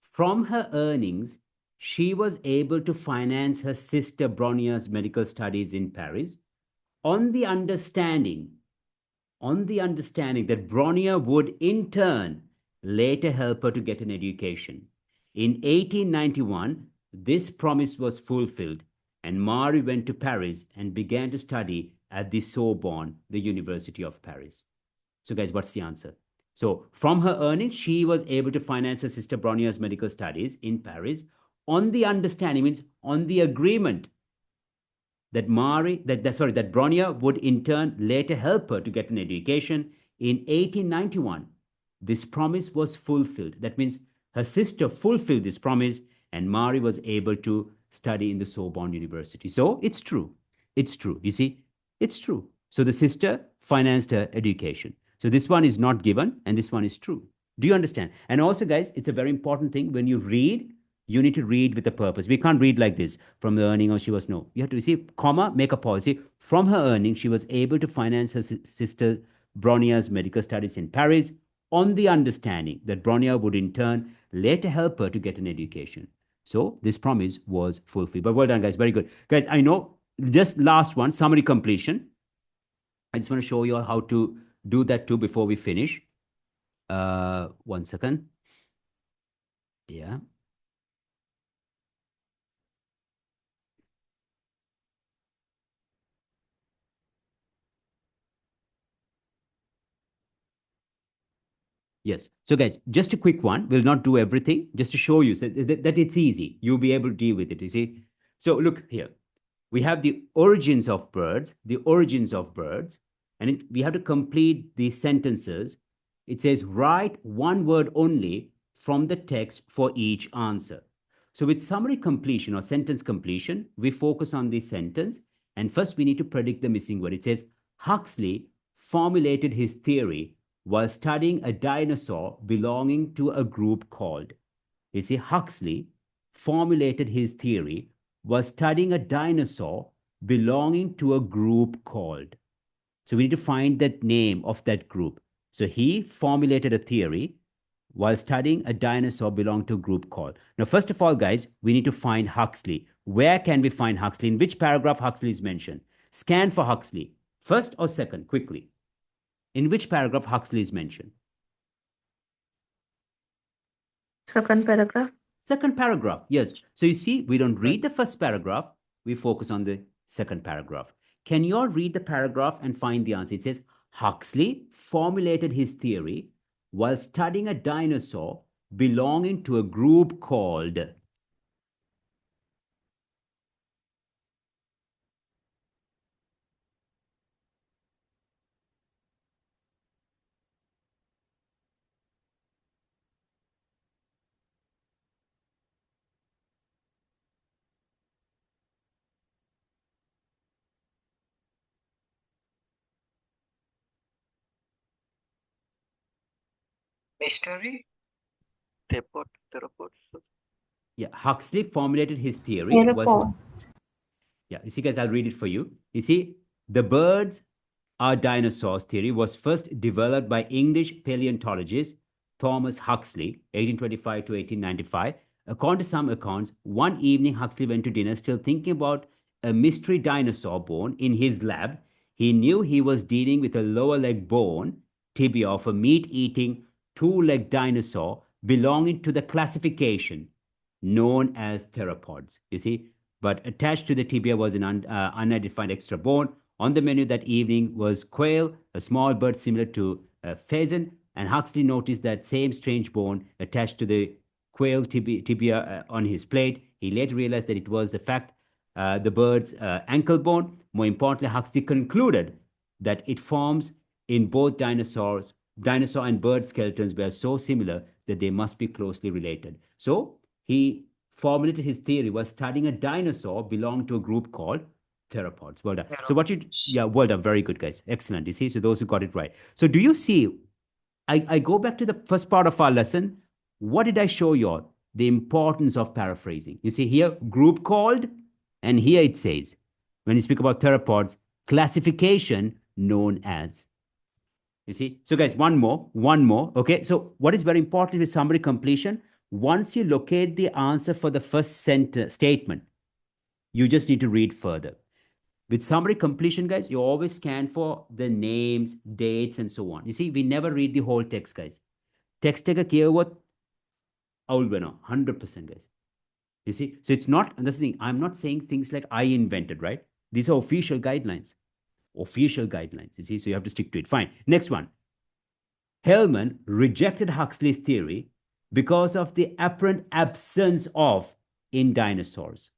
From her earnings, she was able to finance her sister Bronia's medical studies in Paris on the understanding that Bronia would in turn later help her to get an education. In 1891, this promise was fulfilled, and Marie went to Paris and began to study at the Sorbonne, the University of Paris. So, guys, what's the answer? So, from her earnings, she was able to finance her sister Bronia's medical studies in Paris on the understanding, means on the agreement that that Bronia would in turn later help her to get an education. In 1891, this promise was fulfilled. That means her sister fulfilled this promise, and Marie was able to study in the Sorbonne University. So it's true. It's true. You see, it's true. So the sister financed her education. So this one is not given, and this one is true. Do you understand? And also, guys, it's a very important thing when you read, you need to read with a purpose. We can't read like this from the earning or she was no. You have to see comma, make a pause. See, from her earning, she was able to finance her sister Bronia's medical studies in Paris on the understanding that Bronia would in turn later help her to get an education. So this promise was fulfilled. But well done, guys. Very good. Guys, I know just last one, summary completion. I just want to show you all how to do that too before we finish. 1 second. Yeah. Yes. So, guys, just a quick one. We'll not do everything, just to show you that it's easy. You'll be able to deal with it, you see. So, look here. We have the origins of birds, and we have to complete these sentences. It says, write one word only from the text for each answer. So, with summary completion or sentence completion, we focus on the sentence. And first, we need to predict the missing word. It says, Huxley formulated his theory while studying a dinosaur belonging to a group called. You see, Huxley formulated his theory while studying a dinosaur belonging to a group called. So we need to find that name of that group. So he formulated a theory while studying a dinosaur belonging to a group called. Now, first of all, guys, we need to find Huxley. Where can we find Huxley? In which paragraph Huxley is mentioned? Scan for Huxley. First or second? Quickly. In which paragraph Huxley is mentioned? Second paragraph. Second paragraph, yes. So you see, we don't read the first paragraph, we focus on the second paragraph. Can you all read the paragraph and find the answer? It says, Huxley formulated his theory while studying a dinosaur belonging to a group called. Mystery? Theropods. Yeah, Huxley formulated his theory. Yeah, you see, guys, I'll read it for you. You see, the birds are dinosaurs theory was first developed by English paleontologist Thomas Huxley, 1825 to 1895. According to some accounts, one evening Huxley went to dinner still thinking about a mystery dinosaur bone in his lab. He knew he was dealing with a lower leg bone, tibia of a meat-eating, two-legged dinosaur belonging to the classification known as theropods, you see. But attached to the tibia was an unidentified extra bone. On the menu that evening was quail, a small bird similar to a pheasant, and Huxley noticed that same strange bone attached to the quail tibia on his plate. He later realized that it was the bird's ankle bone. More importantly, Huxley concluded that it forms in both dinosaur and bird skeletons were so similar that they must be closely related. So he formulated his theory was studying a dinosaur belonged to a group called theropods. Well done. So well done. Very good, guys. Excellent. You see, so those who got it right. So do you see, I go back to the first part of our lesson. What did I show you all? The importance of paraphrasing. You see here, group called, and here it says, when you speak about theropods, classification known as. You see? So guys, one more. Okay. So what is very important is summary completion. Once you locate the answer for the first statement, you just need to read further. With summary completion, guys, you always scan for the names, dates, and so on. You see, we never read the whole text, guys. Text take a care what? 100%, guys. You see? So it's not, and that's the thing, I'm not saying things like I invented, right? These are official guidelines. You see? So you have to stick to it. Fine. Next one. Hellman rejected Huxley's theory because of the apparent absence of in dinosaurs.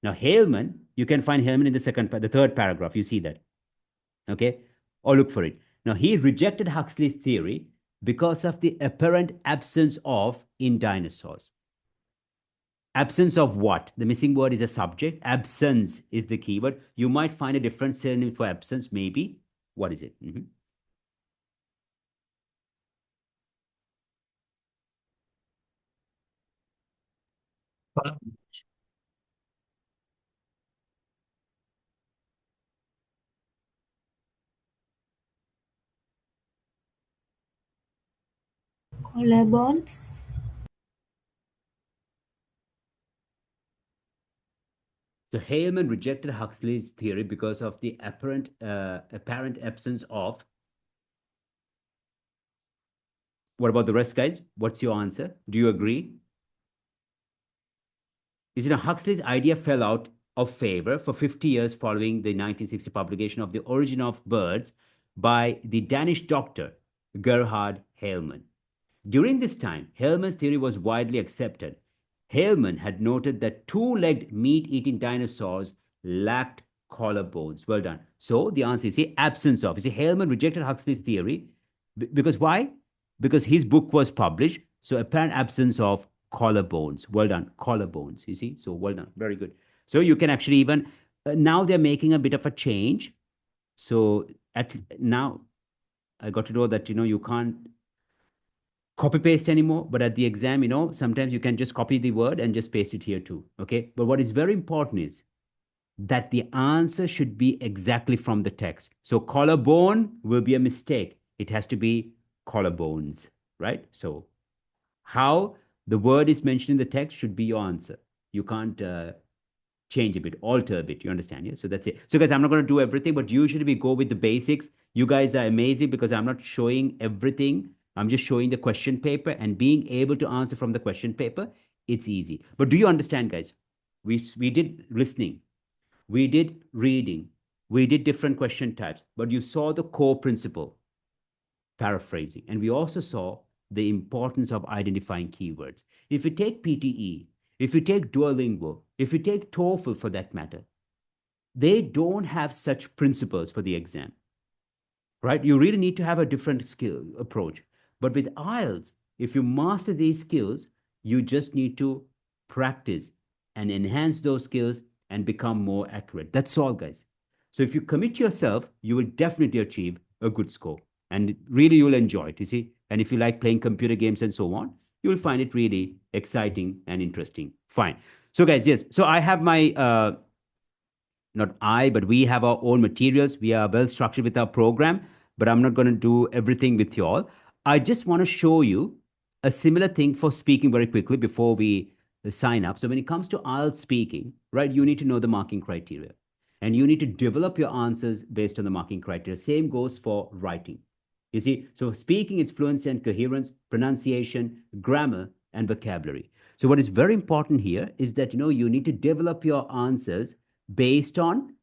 Now, Hellman, you can find Hellman in the third paragraph. You see that. Okay? Or look for it. Now, he rejected Huxley's theory because of the apparent absence of in dinosaurs. Absence of what? The missing word is a subject. Absence is the keyword. You might find a different synonym for absence, maybe. What is it? Collarbones. So Heyman rejected Huxley's theory because of the apparent absence of. What about the rest, guys? What's your answer? Do you agree? You see, now Huxley's idea fell out of favor for 50 years following the 1960 publication of The Origin of Birds by the Danish doctor Gerhard Hellman. During this time, Hellman's theory was widely accepted. Hellman had noted that two-legged meat-eating dinosaurs lacked collarbones. Well done. So the answer is see, absence of. You see, Hellman rejected Huxley's theory because why? Because his book was published. So apparent absence of collarbones. Well done. Collarbones. You see? So well done. Very good. So you can actually even now they're making a bit of a change. So now I got to know that you can't copy paste anymore, but at the exam, sometimes you can just copy the word and just paste it here too. Okay. But what is very important is that the answer should be exactly from the text. So collarbone will be a mistake. It has to be collarbones, right? So how the word is mentioned in the text should be your answer. You can't change a bit, alter a bit. You understand? Yeah. So that's it. So guys, I'm not going to do everything, but usually we go with the basics. You guys are amazing because I'm not showing everything. I'm just showing the question paper and being able to answer from the question paper. It's easy. But do you understand, guys? We did listening. We did reading. We did different question types. But you saw the core principle, paraphrasing. And we also saw the importance of identifying keywords. If you take PTE, if you take Duolingo, if you take TOEFL for that matter, they don't have such principles for the exam, right? You really need to have a different skill approach. But with IELTS, if you master these skills, you just need to practice and enhance those skills and become more accurate. That's all, guys. So if you commit yourself, you will definitely achieve a good score. And really, you'll enjoy it, you see. And if you like playing computer games and so on, you'll find it really exciting and interesting. Fine. So, guys, yes. So I have my, not I, but we have our own materials. We are well structured with our program, but I'm not going to do everything with you all. I just want to show you a similar thing for speaking very quickly before we sign up. So when it comes to IELTS speaking, right, you need to know the marking criteria. And you need to develop your answers based on the marking criteria. Same goes for writing. You see, so speaking is fluency and coherence, pronunciation, grammar, and vocabulary. So what is very important here is that, you need to develop your answers based on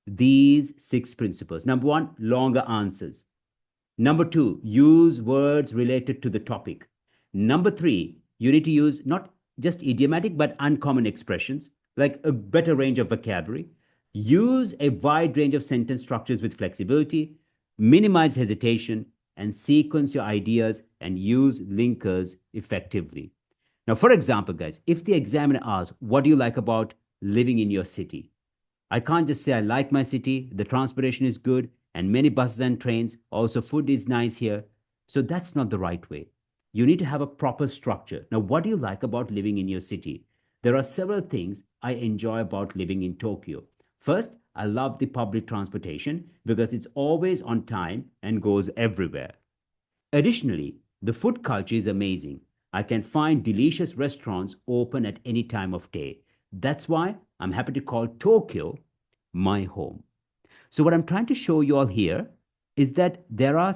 these 6 principles. Number 1, longer answers. Number 2, use words related to the topic. Number 3, you need to use not just idiomatic but uncommon expressions, like a better range of vocabulary. Use a wide range of sentence structures with flexibility. Minimize hesitation and sequence your ideas and use linkers effectively. Now, for example, guys, if the examiner asks, what do you like about living in your city? I can't just say I like my city, the transportation is good, and many buses and trains. Also, food is nice here. So that's not the right way. You need to have a proper structure. Now, what do you like about living in your city? There are several things I enjoy about living in Tokyo. First, I love the public transportation because it's always on time and goes everywhere. Additionally, the food culture is amazing. I can find delicious restaurants open at any time of day. That's why I'm happy to call Tokyo my home. So what I'm trying to show you all here is that there are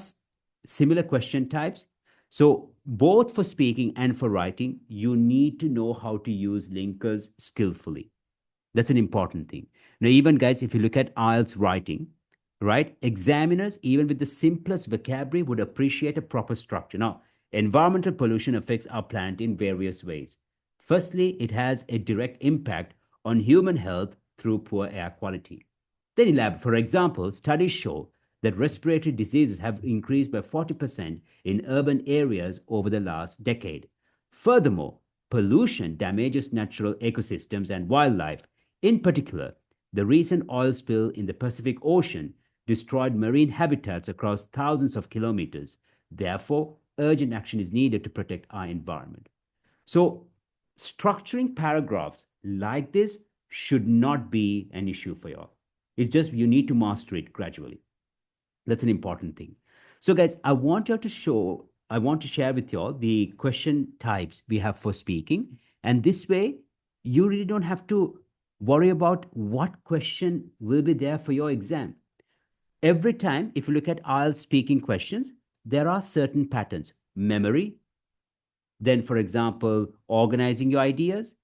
similar question types. So both for speaking and for writing, you need to know how to use linkers skillfully. That's an important thing. Now, even guys, if you look at IELTS writing, right, examiners, even with the simplest vocabulary, would appreciate a proper structure. Now, environmental pollution affects our planet in various ways. Firstly, it has a direct impact on human health through poor air quality. Then elaborate. For example, studies show that respiratory diseases have increased by 40% in urban areas over the last decade. Furthermore, pollution damages natural ecosystems and wildlife. In particular, the recent oil spill in the Pacific Ocean destroyed marine habitats across thousands of kilometers. Therefore, urgent action is needed to protect our environment. So, structuring paragraphs like this should not be an issue for you all. It's just you need to master it gradually. That's an important thing. So, guys, I want to share with you all the question types we have for speaking. And this way, you really don't have to worry about what question will be there for your exam. Every time, if you look at IELTS speaking questions, there are certain patterns. Memory, then, for example, organizing your ideas,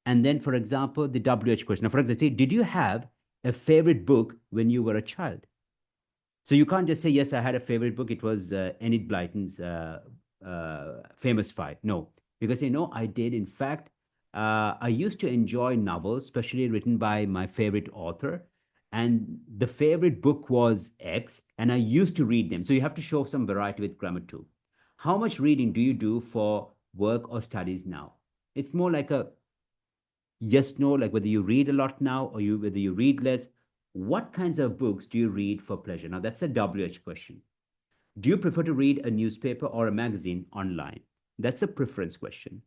and then, for example, the WH question. Now, for example, say, did you have a favorite book when you were a child? So you can't just say, yes, I had a favorite book. It was Enid Blyton's Famous Five. No, because say, no, I did. In fact, I used to enjoy novels, especially written by my favorite author. And the favorite book was X, and I used to read them. So you have to show some variety with grammar too. How much reading do you do for work or studies now? It's more like a yes, no, like whether you read a lot now or whether you read less. What kinds of books do you read for pleasure? Now, that's a WH question. Do you prefer to read a newspaper or a magazine online? That's a preference question.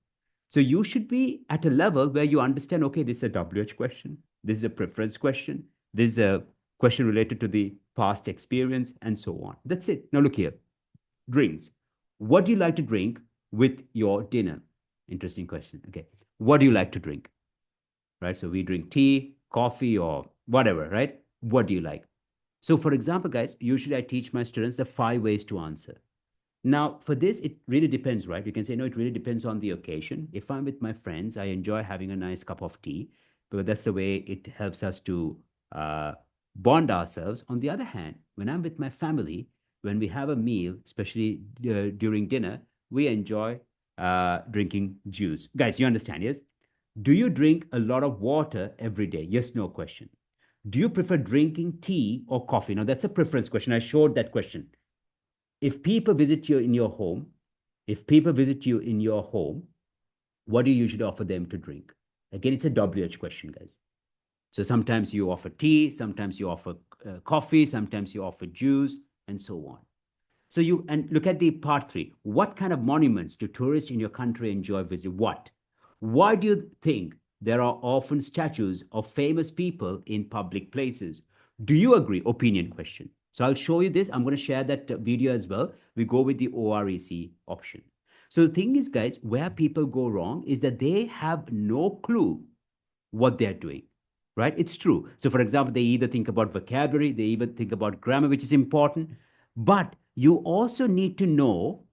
So you should be at a level where you understand, okay, this is a WH question. This is a preference question. This is a question related to the past experience and so on. That's it. Now, look here. Drinks. What do you like to drink with your dinner? Interesting question. Okay. What do you like to drink? Right? So we drink tea, coffee, or whatever, right? What do you like? So, for example, guys, usually I teach my students the 5 ways to answer. Now, for this, it really depends, right? You can say, no, it really depends on the occasion. If I'm with my friends, I enjoy having a nice cup of tea because that's the way it helps us to bond ourselves. On the other hand, when I'm with my family, when we have a meal, especially during dinner, we enjoy drinking juice. Guys, you understand, yes? Do you drink a lot of water every day? Yes, no question. Do you prefer drinking tea or coffee? Now, that's a preference question. I showed that question. If people visit you in your home, what do you usually offer them to drink? Again, it's a WH question, guys. So sometimes you offer tea, sometimes you offer coffee, sometimes you offer juice, and so on. So and look at the part 3. What kind of monuments do tourists in your country enjoy visiting? What? Why do you think there are often statues of famous people in public places? Do you agree? Opinion question. So I'll show you this. I'm going to share that video as well. We go with the OREC option. So the thing is, guys, where people go wrong is that they have no clue what they're doing, right? It's true. So for example, they either think about vocabulary, they even think about grammar, which is important, but you also need to know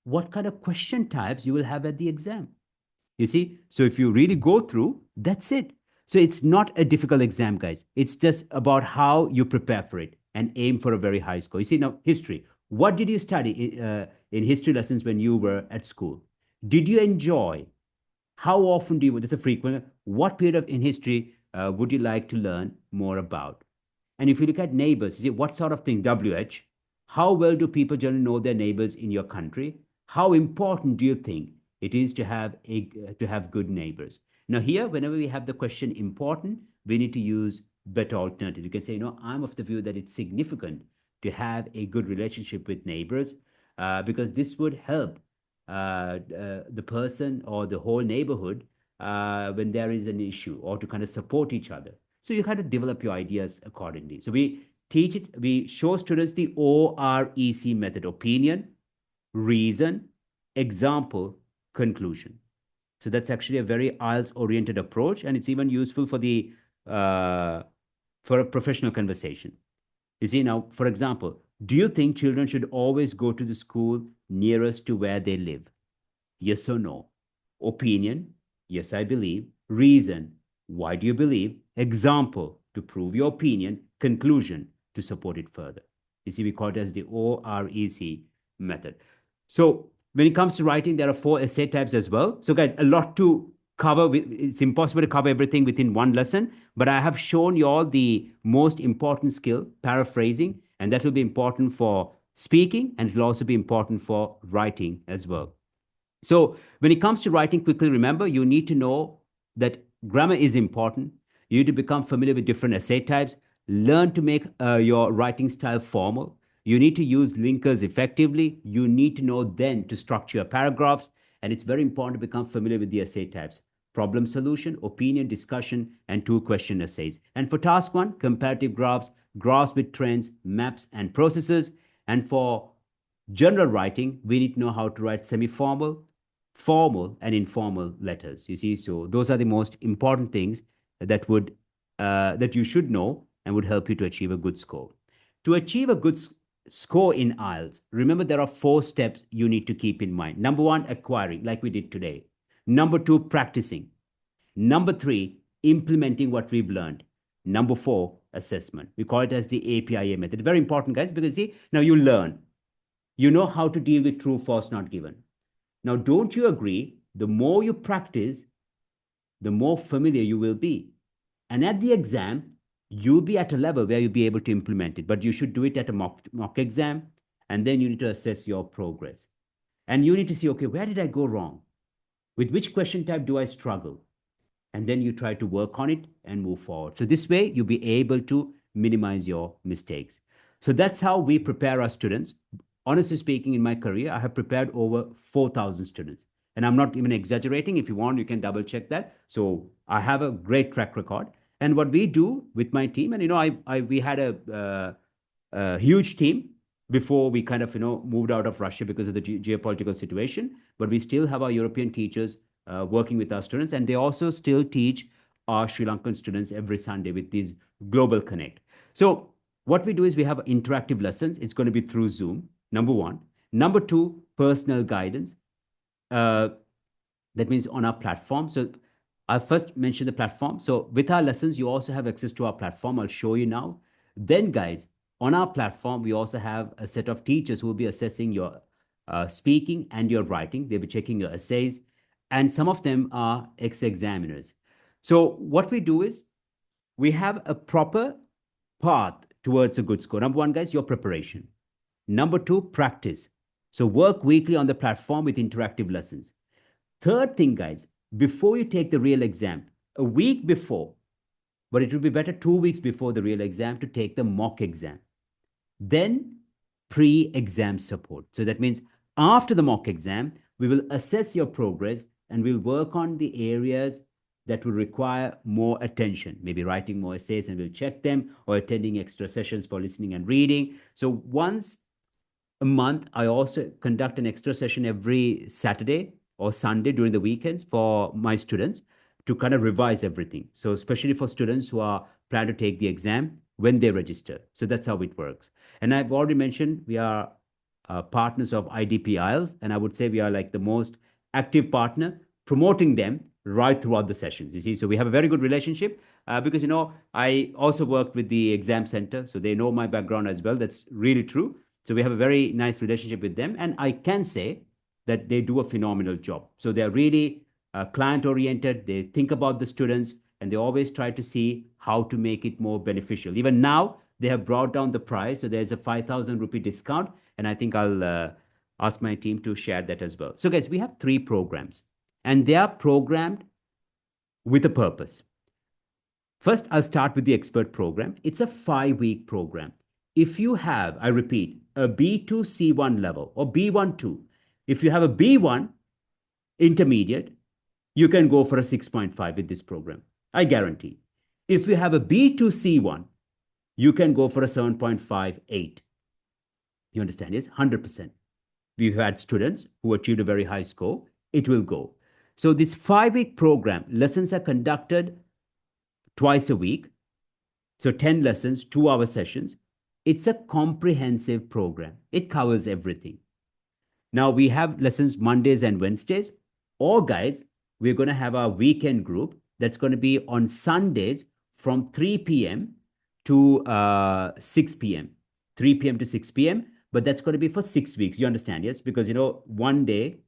what kind of question types you will have at the exam. You see? So if you really go through, that's it. So it's not a difficult exam, guys. It's just about how you prepare for it and aim for a very high score. You see, now, history. What did you study in history lessons when you were at school? Did you enjoy? How often do you, this is a frequent, what period of in history would you like to learn more about? And if you look at neighbors, you see, what sort of thing, WH, how well do people generally know their neighbors in your country? How important do you think it is to have good neighbors? Now here, whenever we have the question important, we need to use better alternative. You can say, I'm of the view that it's significant to have a good relationship with neighbors because this would help the person or the whole neighborhood when there is an issue or to kind of support each other. So you kind of develop your ideas accordingly. So we show students the OREC method: opinion, reason, example, conclusion. So that's actually a very IELTS oriented approach, and it's even useful for for a professional conversation. You see, now, for example, do you think children should always go to the school nearest to where they live? Yes or no? Opinion, yes, I believe. Reason, why do you believe? Example, to prove your opinion. Conclusion, to support it further. You see, we call it as the OREC method. So when it comes to writing, there are 4 essay types as well. So guys, a lot to cover. It's impossible to cover everything within one lesson, but I have shown you all the most important skill, paraphrasing, and that will be important for speaking, and it will also be important for writing as well. So when it comes to writing quickly, remember, you need to know that grammar is important. You need to become familiar with different essay types. Learn to make your writing style formal. You need to use linkers effectively. You need to know then to structure your paragraphs. And it's very important to become familiar with the essay types: problem solution, opinion, discussion, and 2-question essays. And for task 1, comparative graphs, graphs with trends, maps, and processes. And for general writing, we need to know how to write semi-formal, formal, and informal letters. You see, so those are the most important things that you should know and would help you to achieve a good score. To achieve a good score in IELTS, remember there are 4 steps you need to keep in mind. Number 1, acquiring, like we did today. Number 2, practicing. Number 3, implementing what we've learned. Number 4, assessment. We call it as the APIA method. Very important, guys, because see, now you learn. You know how to deal with true, false, not given. Now, don't you agree? The more you practice, the more familiar you will be. And at the exam, you'll be at a level where you'll be able to implement it. But you should do it at a mock exam, and then you need to assess your progress. And you need to see, okay, where did I go wrong? With which question type do I struggle? And then you try to work on it and move forward. So this way, you'll be able to minimize your mistakes. So that's how we prepare our students. Honestly speaking, in my career, I have prepared over 4,000 students. And I'm not even exaggerating. If you want, you can double check that. So I have a great track record. And what we do with my team, and we had a huge team before we kind of moved out of Russia because of the geopolitical situation. But we still have our European teachers working with our students, and they also still teach our Sri Lankan students every Sunday with these Global Connect. So what we do is we have interactive lessons. It's going to be through Zoom, number 1. Number 2, personal guidance. That means on our platform. So I'll first mention the platform. So with our lessons, you also have access to our platform. I'll show you now. Then, guys, on our platform, we also have a set of teachers who will be assessing your speaking and your writing. They'll be checking your essays, and some of them are ex-examiners. So what we do is we have a proper path towards a good score. Number 1, guys, your preparation. Number 2, practice. So work weekly on the platform with interactive lessons. Third thing, guys, before you take the real exam, a week before, but it would be better 2 weeks before the real exam, to take the mock exam. Then pre-exam support. So that means after the mock exam, we will assess your progress and we'll work on the areas that will require more attention, maybe writing more essays, and we'll check them, or attending extra sessions for listening and reading. So once a month, I also conduct an extra session every Saturday or Sunday during the weekends for my students to kind of revise everything. So especially for students who are planning to take the exam when they register. So that's how it works. And I've already mentioned we are partners of IDP IELTS, and I would say we are like the most active partner promoting them right throughout the sessions. You see, so we have a very good relationship because I also worked with the exam center, so they know my background as well. That's really true. So we have a very nice relationship with them, and I can say that they do a phenomenal job. So they're really client oriented. They think about the students, and they always try to see how to make it more beneficial. Even now, they have brought down the price, so there's a 5,000 rupee discount, and I think I'll ask my team to share that as well. So, guys, we have 3 programs, and they are programmed with a purpose. First, I'll start with the expert program. It's a 5-week program. If you have, I repeat, a B2 C1 level or B1 2, if you have a B1 intermediate, you can go for a 6.5 with this program. I guarantee. If you have a B2 C1, you can go for a 7.58. You understand? Yes, 100%. We've had students who achieved a very high score. It will go. So this 5-week program, lessons are conducted twice a week. So 10 lessons, 2-hour sessions. It's a comprehensive program. It covers everything. Now we have lessons Mondays and Wednesdays. Or guys, we're going to have our weekend group that's going to be on Sundays from 3 p.m. to 6 p.m. 3 p.m. to 6 p.m. But that's going to be for 6 weeks. You understand? Yes? Because, one day,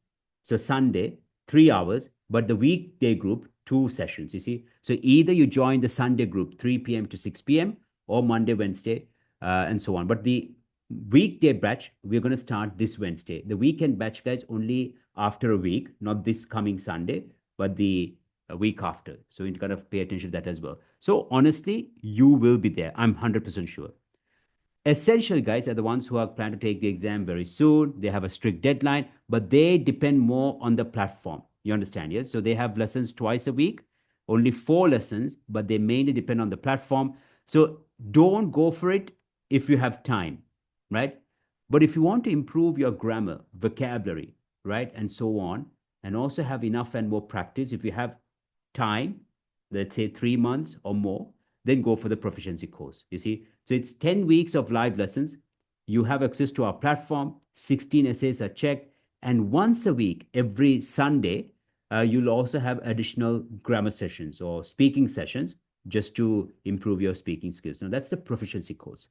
so Sunday, 3 hours, but the weekday group, 2 sessions, you see? So either you join the Sunday group, 3 p.m. to 6 p.m., or Monday, Wednesday, and so on. But the weekday batch, we're going to start this Wednesday. The weekend batch, guys, only after a week, not this coming Sunday, but the week after. So you kind of pay attention to that as well. So honestly, you will be there. I'm 100% sure. Essential guys are the ones who are planning to take the exam very soon. They have a strict deadline, but they depend more on the platform. You understand? Yes. So they have lessons twice a week, only 4 lessons, but they mainly depend on the platform. So don't go for it if you have time, right? But if you want to improve your grammar, vocabulary, right, and so on, and also have enough and more practice, if you have time, let's say 3 months or more, then go for the proficiency course. You see, so it's 10 weeks of live lessons. You have access to our platform. 16 essays are checked, and once a week, every Sunday, you'll also have additional grammar sessions or speaking sessions just to improve your speaking skills. Now that's the proficiency course.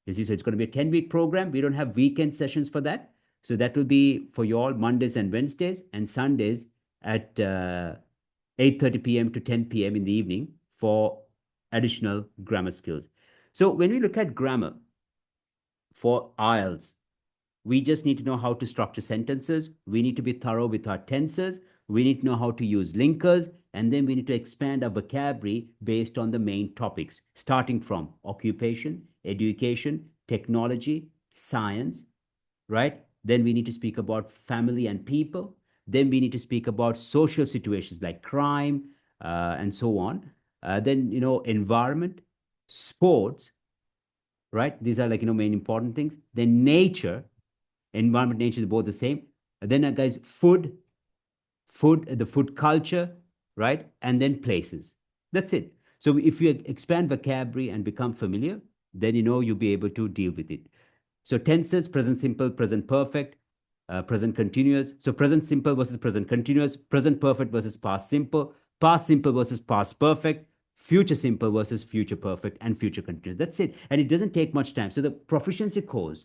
You see, so it's going to be a 10-week program. We don't have weekend sessions for that. So that will be for you all Mondays and Wednesdays, and Sundays at 8:30 p.m. to 10 p.m. in the evening for additional grammar skills. So when we look at grammar for IELTS, we just need to know how to structure sentences. We need to be thorough with our tenses. We need to know how to use linkers. And then we need to expand our vocabulary based on the main topics, starting from occupation, education, technology, science, right? Then we need to speak about family and people. Then we need to speak about social situations like crime and so on. Then, environment, sports, right? These are like, main important things. Then nature, environment, nature is both the same. Then, guys, food, the food culture, right? And then places. That's it. So if you expand vocabulary and become familiar, then, you'll be able to deal with it. So tenses, present simple, present perfect, present continuous. So present simple versus present continuous, present perfect versus past simple versus past perfect, future simple versus future perfect, and future continuous. That's it. And it doesn't take much time. So the proficiency course,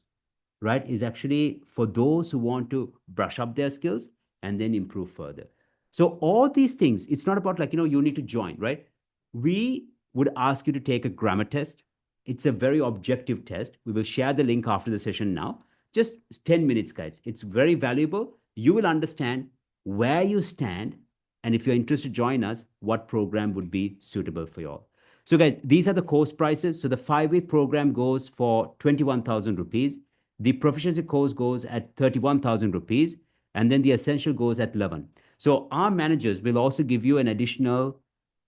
right, is actually for those who want to brush up their skills and then improve further. So all these things, it's not about like, you need to join, right? We would ask you to take a grammar test. It's a very objective test. We will share the link after the session now. Just 10 minutes, guys. It's very valuable. You will understand where you stand, and if you're interested to join us, what program would be suitable for you all. So guys, these are the course prices. So the 5-week program goes for 21,000 rupees. The proficiency course goes at 31,000 rupees. And then the essential goes at 11. So our managers will also give you an additional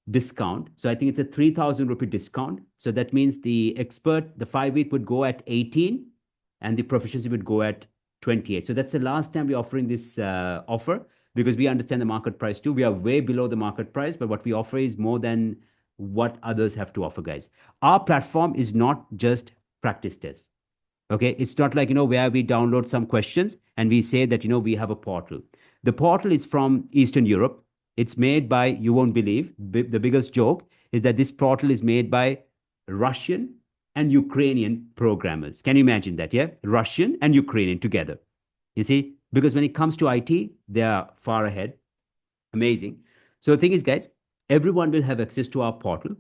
discount. So I think it's a 3,000 rupee discount. So that means the expert, the 5-week would go at 18 and the proficiency would go at 28. So that's the last time we're offering this offer, because we understand the market price too. We are way below the market price, but what we offer is more than what others have to offer, guys. Our platform is not just practice tests. Okay, it's not like, where we download some questions and we say that, we have a portal. The portal is from Eastern Europe. It's made by, you won't believe, the biggest joke is that this portal is made by Russian and Ukrainian programmers. Can you imagine that? Yeah, Russian and Ukrainian together. You see, because when it comes to IT, they are far ahead. Amazing. So the thing is, guys, everyone will have access to our portal.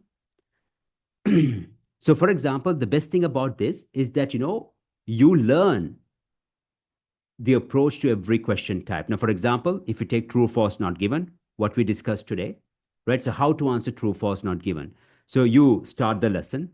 So, for example, the best thing about this is that, you learn the approach to every question type. Now, for example, if you take true, false, not given, what we discussed today, right? So, how to answer true, false, not given. So, you start the lesson.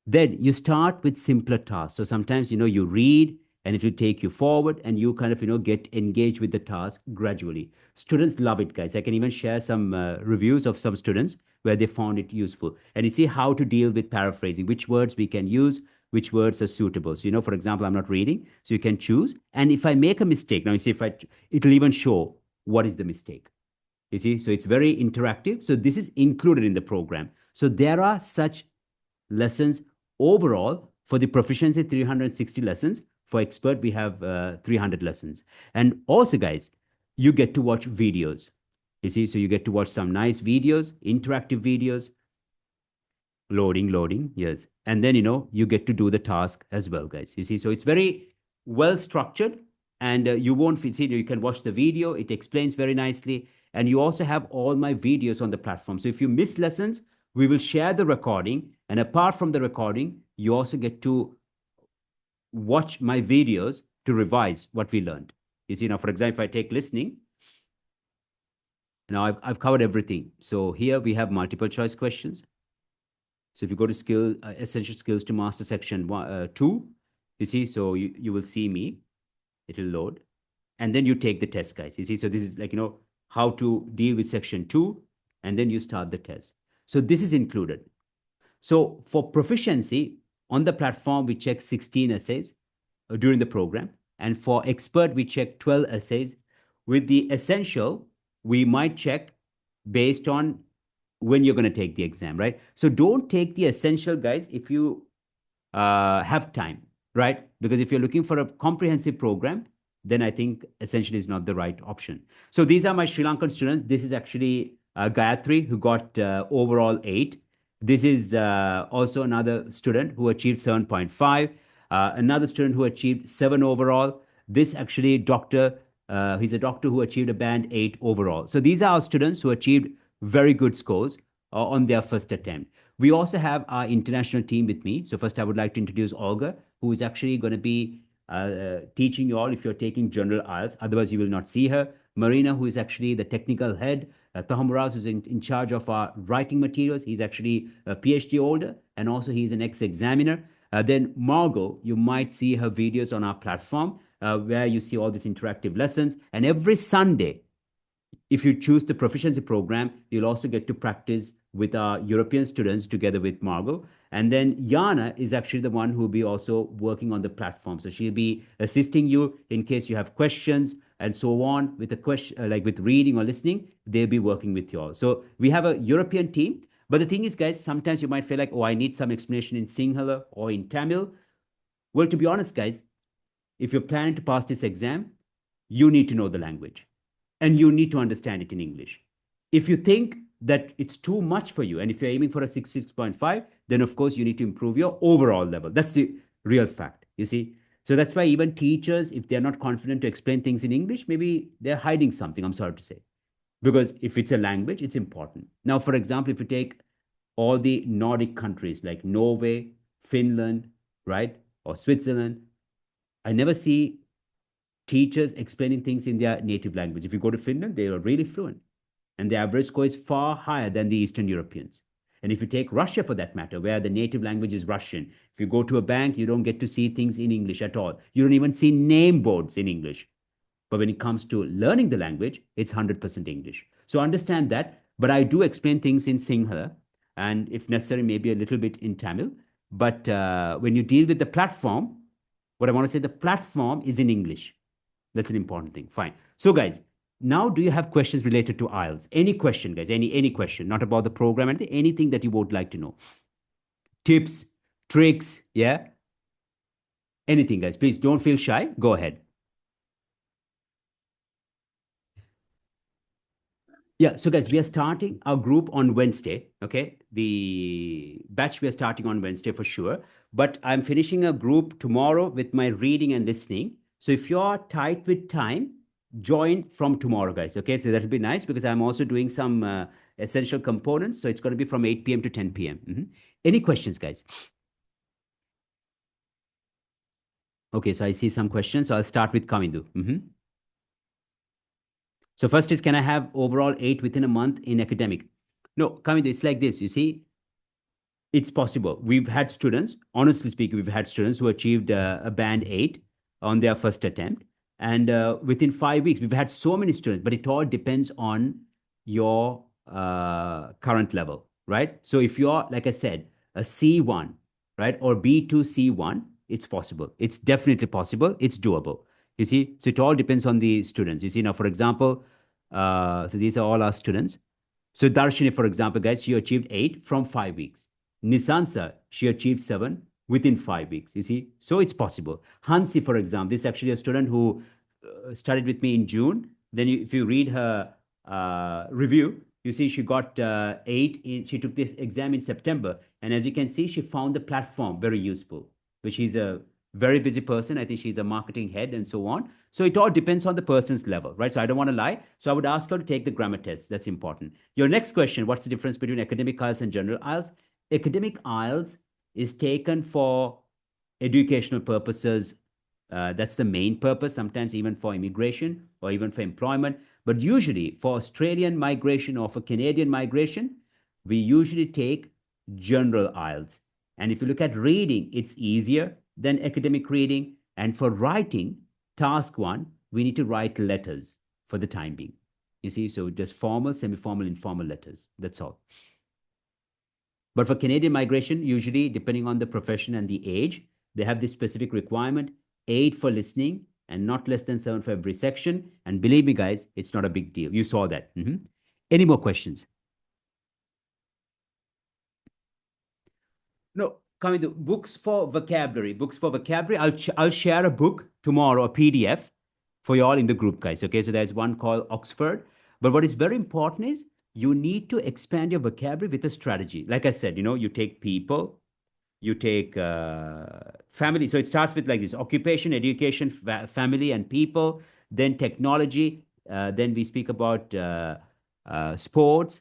Then you start with simpler tasks. So sometimes, you read and it will take you forward and you kind of, get engaged with the task gradually. Students love it, guys. I can even share some reviews of some students where they found it useful. And you see how to deal with paraphrasing, which words we can use, which words are suitable. So, for example, I'm not reading, so you can choose. And if I make a mistake, now you see, it'll even show what is the mistake. You see, so it's very interactive. So this is included in the program. So there are such lessons overall for the proficiency 360 lessons. For expert, we have 300 lessons. And also, guys, you get to watch videos. You see, so you get to watch some nice videos, interactive videos. Loading, yes. And then, you get to do the task as well, guys. You see, so it's very well structured and you won't see, you can watch the video. It explains very nicely. And you also have all my videos on the platform. So if you miss lessons, we will share the recording. And apart from the recording, you also get to watch my videos to revise what we learned. You see, now, for example, if I take listening, now I've covered everything. So here we have multiple choice questions. So if you go to essential skills to master section 2, you see, so you will see me, it will load. And then you take the test, guys. You see, so this is like, how to deal with section 2, and then you start the test. So this is included. So for proficiency, on the platform, we check 16 essays during the program. And for expert, we check 12 essays. With the essential, we might check based on when you're going to take the exam, right? So don't take the essential, guys, if you have time, right? Because if you're looking for a comprehensive program, then I think essentially is not the right option. So these are my Sri Lankan students. This is actually Gayatri, who got overall 8. This is also another student who achieved 7.5. Another student who achieved 7 overall. This actually he's a doctor who achieved a band 8 overall. So these are our students who achieved very good scores on their first attempt. We also have our international team with me. So first I would like to introduce Olga, who is actually going to be teaching you all if you're taking general IELTS. Otherwise, you will not see her. Marina, who is actually the technical head. Tahamuraz, who's in charge of our writing materials. He's actually a PhD holder, and also he's an ex-examiner. Then Margot, you might see her videos on our platform where you see all these interactive lessons. And every Sunday, if you choose the proficiency program, you'll also get to practice with our European students together with Margot. And then Yana is actually the one who will be also working on the platform. So she'll be assisting you in case you have questions and so on with the question, like with reading or listening, they'll be working with you all. So we have a European team. But the thing is, guys, sometimes you might feel like, oh, I need some explanation in Sinhala or in Tamil. Well, to be honest, guys, if you're planning to pass this exam, you need to know the language and you need to understand it in English. If you think that it's too much for you, and if you're aiming for a 6.5, then of course you need to improve your overall level. That's the real fact, you see. So that's why even teachers, if they're not confident to explain things in English, maybe they're hiding something, I'm sorry to say. Because if it's a language, it's important. Now, for example, if you take all the Nordic countries like Norway, Finland, right, or Switzerland, I never see teachers explaining things in their native language. If you go to Finland, they are really fluent. And the average score is far higher than the Eastern Europeans. And if you take Russia for that matter, where the native language is Russian, if you go to a bank, you don't get to see things in English at all. You don't even see name boards in English. But when it comes to learning the language, it's 100% English. So understand that. But I do explain things in Sinhala, and if necessary, maybe a little bit in Tamil. But when you deal with the platform, what I want to say, the platform is in English. That's an important thing. Fine. So, guys, now do you have questions related to IELTS? Any question, guys? Any question? Not about the program, anything that you would like to know. Tips, tricks, yeah? Anything, guys. Please don't feel shy. Go ahead. Yeah, so guys, we are starting our group on Wednesday. Okay, the batch we are starting on Wednesday for sure. But I'm finishing a group tomorrow with my reading and listening. So if you're tight with time, join from tomorrow, guys. Okay, so that'll be nice because I'm also doing some essential components. So it's going to be from 8 p.m. to 10 p.m. Any questions, guys? Okay, so I see some questions. So I'll start with Kamindu. So first is, can I have overall 8 within a month in academic? No, Kamindu, it's like this. You see, it's possible. We've had students, honestly speaking, we've had students who achieved a band 8 on their first attempt. And within 5 weeks, we've had so many students, but it all depends on your current level, right? So if you're, like I said, a C1, right, or B2 C1, it's possible. It's definitely possible. It's doable. You see, so it all depends on the students. You see, now, for example, so these are all our students. So Darshini, for example, guys, she achieved 8 from 5 weeks. Nisansa, she achieved 7 within 5 weeks. You see, so it's possible. Hansi, for example, this is actually a student who studied with me in June. Then if you read her review, you see she got 8 she took this exam in September. And as you can see, she found the platform very useful, which is a very busy person. I think she's a marketing head and so on. So it all depends on the person's level, right? So I don't want to lie. So I would ask her to take the grammar test. That's important. Your next question, what's the difference between academic IELTS and general IELTS? Academic IELTS is taken for educational purposes. That's the main purpose, sometimes even for immigration or even for employment. But usually for Australian migration or for Canadian migration, we usually take general IELTS. And if you look at reading, it's easier than academic reading. And for writing, task 1, we need to write letters for the time being. You see, so just formal, semi-formal, informal letters. That's all. But for Canadian migration, usually depending on the profession and the age, they have this specific requirement, 8 for listening and not less than 7 for every section. And believe me, guys, it's not a big deal. You saw that. Any more questions? No, coming to books for vocabulary. Books for vocabulary. I'll share a book tomorrow, a PDF for you all in the group, guys. Okay, so there's one called Oxford. But what is very important is you need to expand your vocabulary with a strategy. Like I said, you take people, you take family. So it starts with like this: occupation, education, family, and people. Then technology. Then we speak about sports,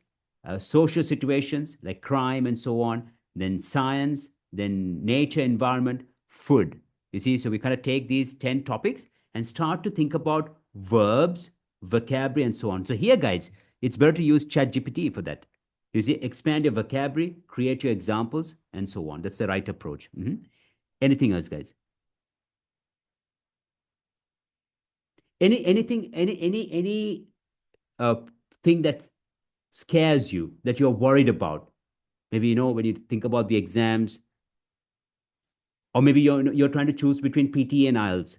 social situations like crime and so on. Then science, then nature, environment, food. You see, so we kind of take these 10 topics and start to think about verbs, vocabulary, and so on. So here, guys, it's better to use ChatGPT for that. You see, expand your vocabulary, create your examples, and so on. That's the right approach. Anything else, guys? Any thing that scares you, that you're worried about? Maybe, when you think about the exams, or maybe you're trying to choose between PTE and IELTS.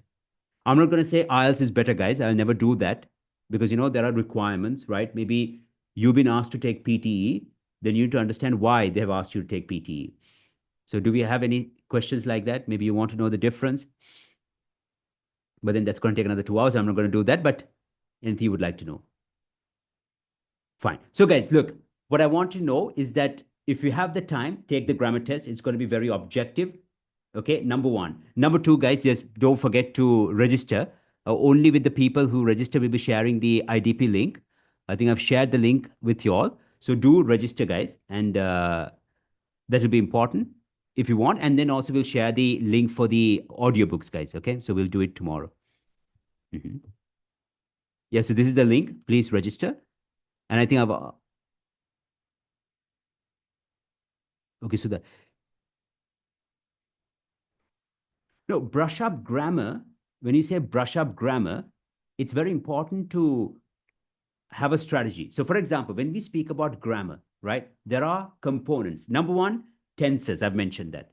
I'm not going to say IELTS is better, guys. I'll never do that because, there are requirements, right? Maybe you've been asked to take PTE, then you need to understand why they have asked you to take PTE. So do we have any questions like that? Maybe you want to know the difference, but then that's going to take another 2 hours. I'm not going to do that, but anything you would like to know. Fine. So guys, look, what I want to know is that if you have the time, take the grammar test. It's going to be very objective. Okay, number 1. Number 2, guys, just don't forget to register. Only with the people who register, we'll be sharing the IDP link. I think I've shared the link with you all. So do register, guys, and that will be important if you want. And then also we'll share the link for the audiobooks, guys. Okay, so we'll do it tomorrow. Yeah, so this is the link. Please register. And I think I've... okay, so no, brush up grammar. When you say brush up grammar, it's very important to have a strategy. So for example, when we speak about grammar, right, there are components. Number 1, tenses. I've mentioned that,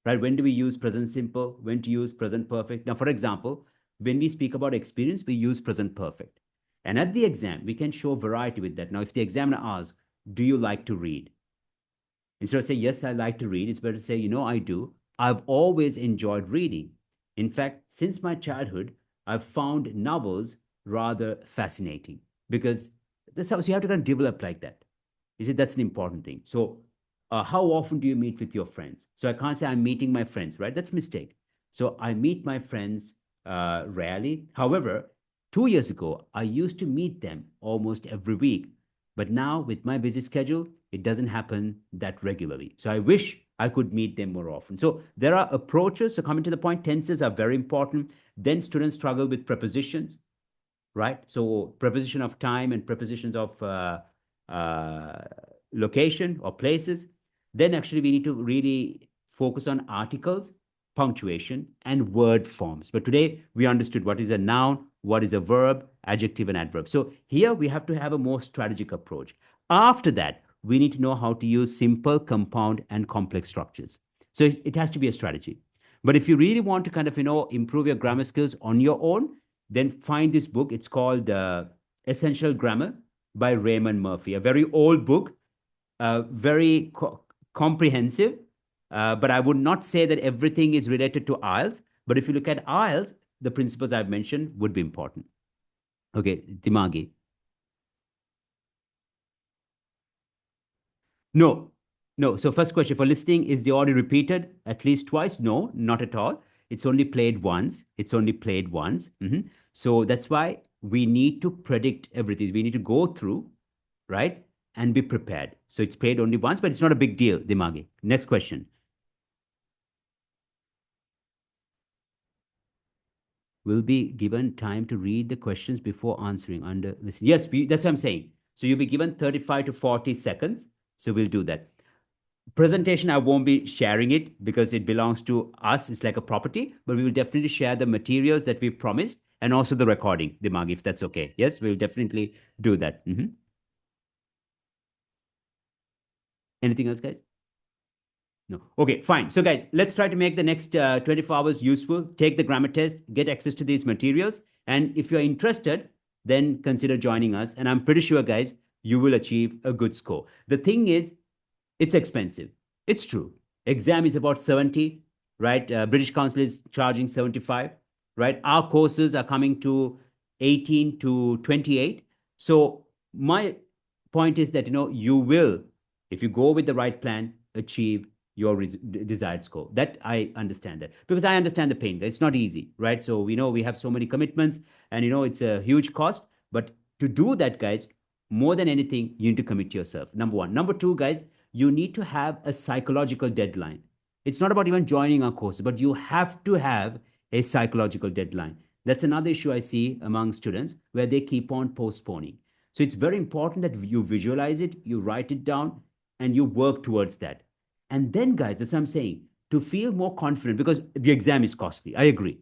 right? When do we use present simple? When to use present perfect? Now, for example, when we speak about experience, we use present perfect. And at the exam, we can show variety with that. Now, if the examiner asks, do you like to read? Instead of saying, yes, I like to read, it's better to say, I do. I've always enjoyed reading. In fact, since my childhood, I've found novels rather fascinating because that's how, so you have to kind of develop like that. You see, that's an important thing. So, how often do you meet with your friends? So I can't say I'm meeting my friends, right? That's a mistake. So I meet my friends rarely. However, 2 years ago, I used to meet them almost every week. But now, with my busy schedule, it doesn't happen that regularly. So I wish I could meet them more often. So there are approaches. So coming to the point, tenses are very important. Then students struggle with prepositions, right? So preposition of time and prepositions of uh, location or places. Then actually we need to really focus on articles, punctuation, and word forms. But today we understood what is a noun, what is a verb, adjective, and adverb. So here we have to have a more strategic approach. After that, we need to know how to use simple, compound, and complex structures. So it has to be a strategy. But if you really want to kind of, improve your grammar skills on your own, then find this book. It's called Essential Grammar by Raymond Murphy, a very old book, very comprehensive. But I would not say that everything is related to IELTS. But if you look at IELTS, the principles I've mentioned would be important. Okay, Dimagi. No, no. So first question for listening, is the audio repeated at least twice? No, not at all. It's only played once. It's only played once. So that's why we need to predict everything. We need to go through, right, and be prepared. So it's played only once, but it's not a big deal, Dimagi. Next question. Will be given time to read the questions before answering under listen. Yes, that's what I'm saying. So you'll be given 35 to 40 seconds. So we'll do that. Presentation, I won't be sharing it because it belongs to us. It's like a property, but we will definitely share the materials that we've promised and also the recording, Dimag, if that's okay. Yes, we'll definitely do that. Anything else, guys? No. Okay, fine. So, guys, let's try to make the next 24 hours useful. Take the grammar test, get access to these materials. And if you're interested, then consider joining us. And I'm pretty sure, guys, you will achieve a good score. The thing is, it's expensive. It's true. Exam is about 70, right? British Council is charging 75, right? Our courses are coming to 18 to 28. So my point is that, you will, if you go with the right plan, achieve your desired score. That I understand that because I understand the pain. It's not easy, right? So we know we have so many commitments and, it's a huge cost. But to do that, guys, more than anything, you need to commit yourself. Number one. Number two, guys, you need to have a psychological deadline. It's not about even joining our course, but you have to have a psychological deadline. That's another issue I see among students where they keep on postponing. So it's very important that you visualize it, you write it down, and you work towards that. And then, guys, as I'm saying, to feel more confident, because the exam is costly, I agree,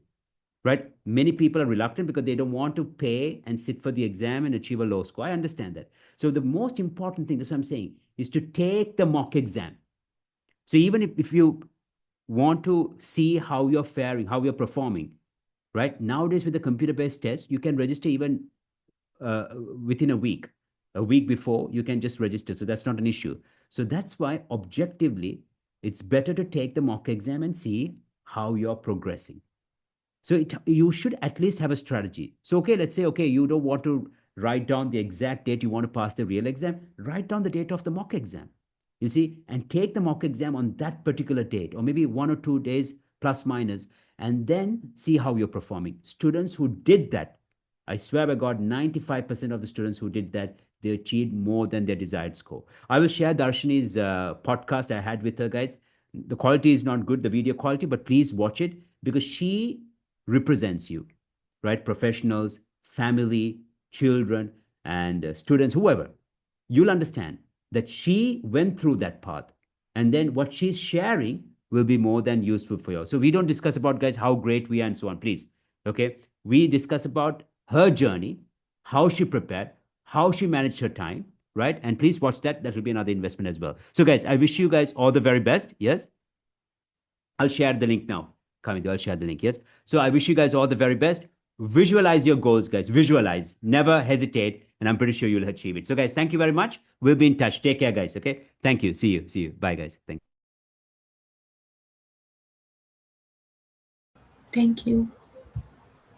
right? Many people are reluctant because they don't want to pay and sit for the exam and achieve a low score. I understand that. So the most important thing, that's what I'm saying, is to take the mock exam. So even if you want to see how you're faring, how you're performing, right? Nowadays with the computer-based test, you can register even within a week. A week before, you can just register. So that's not an issue. So that's why objectively, it's better to take the mock exam and see how you're progressing. So you should at least have a strategy. So, okay, let's say, okay, you don't want to write down the exact date you want to pass the real exam. Write down the date of the mock exam, you see, and take the mock exam on that particular date, or maybe 1 or 2 days plus minus, and then see how you're performing. Students who did that, I swear by God, 95% of the students who did that, they achieved more than their desired score. I will share Darshini's podcast I had with her, guys. The quality is not good, the video quality, but please watch it because she represents you, right? Professionals, family, children, and students, whoever. You'll understand that she went through that path. And then what she's sharing will be more than useful for you. So we don't discuss about, guys, how great we are and so on, please. Okay. We discuss about her journey, how she prepared, how she managed her time, right? And please watch that. That will be another investment as well. So, guys, I wish you guys all the very best. Yes. I'll share the link now. Kamidu, I'll share the link. Yes. So I wish you guys all the very best. Visualize your goals, guys. Visualize. Never hesitate. And I'm pretty sure you'll achieve it. So, guys, thank you very much. We'll be in touch. Take care, guys. Okay. Thank you. See you. See you. Bye, guys. Thank you. Thank you.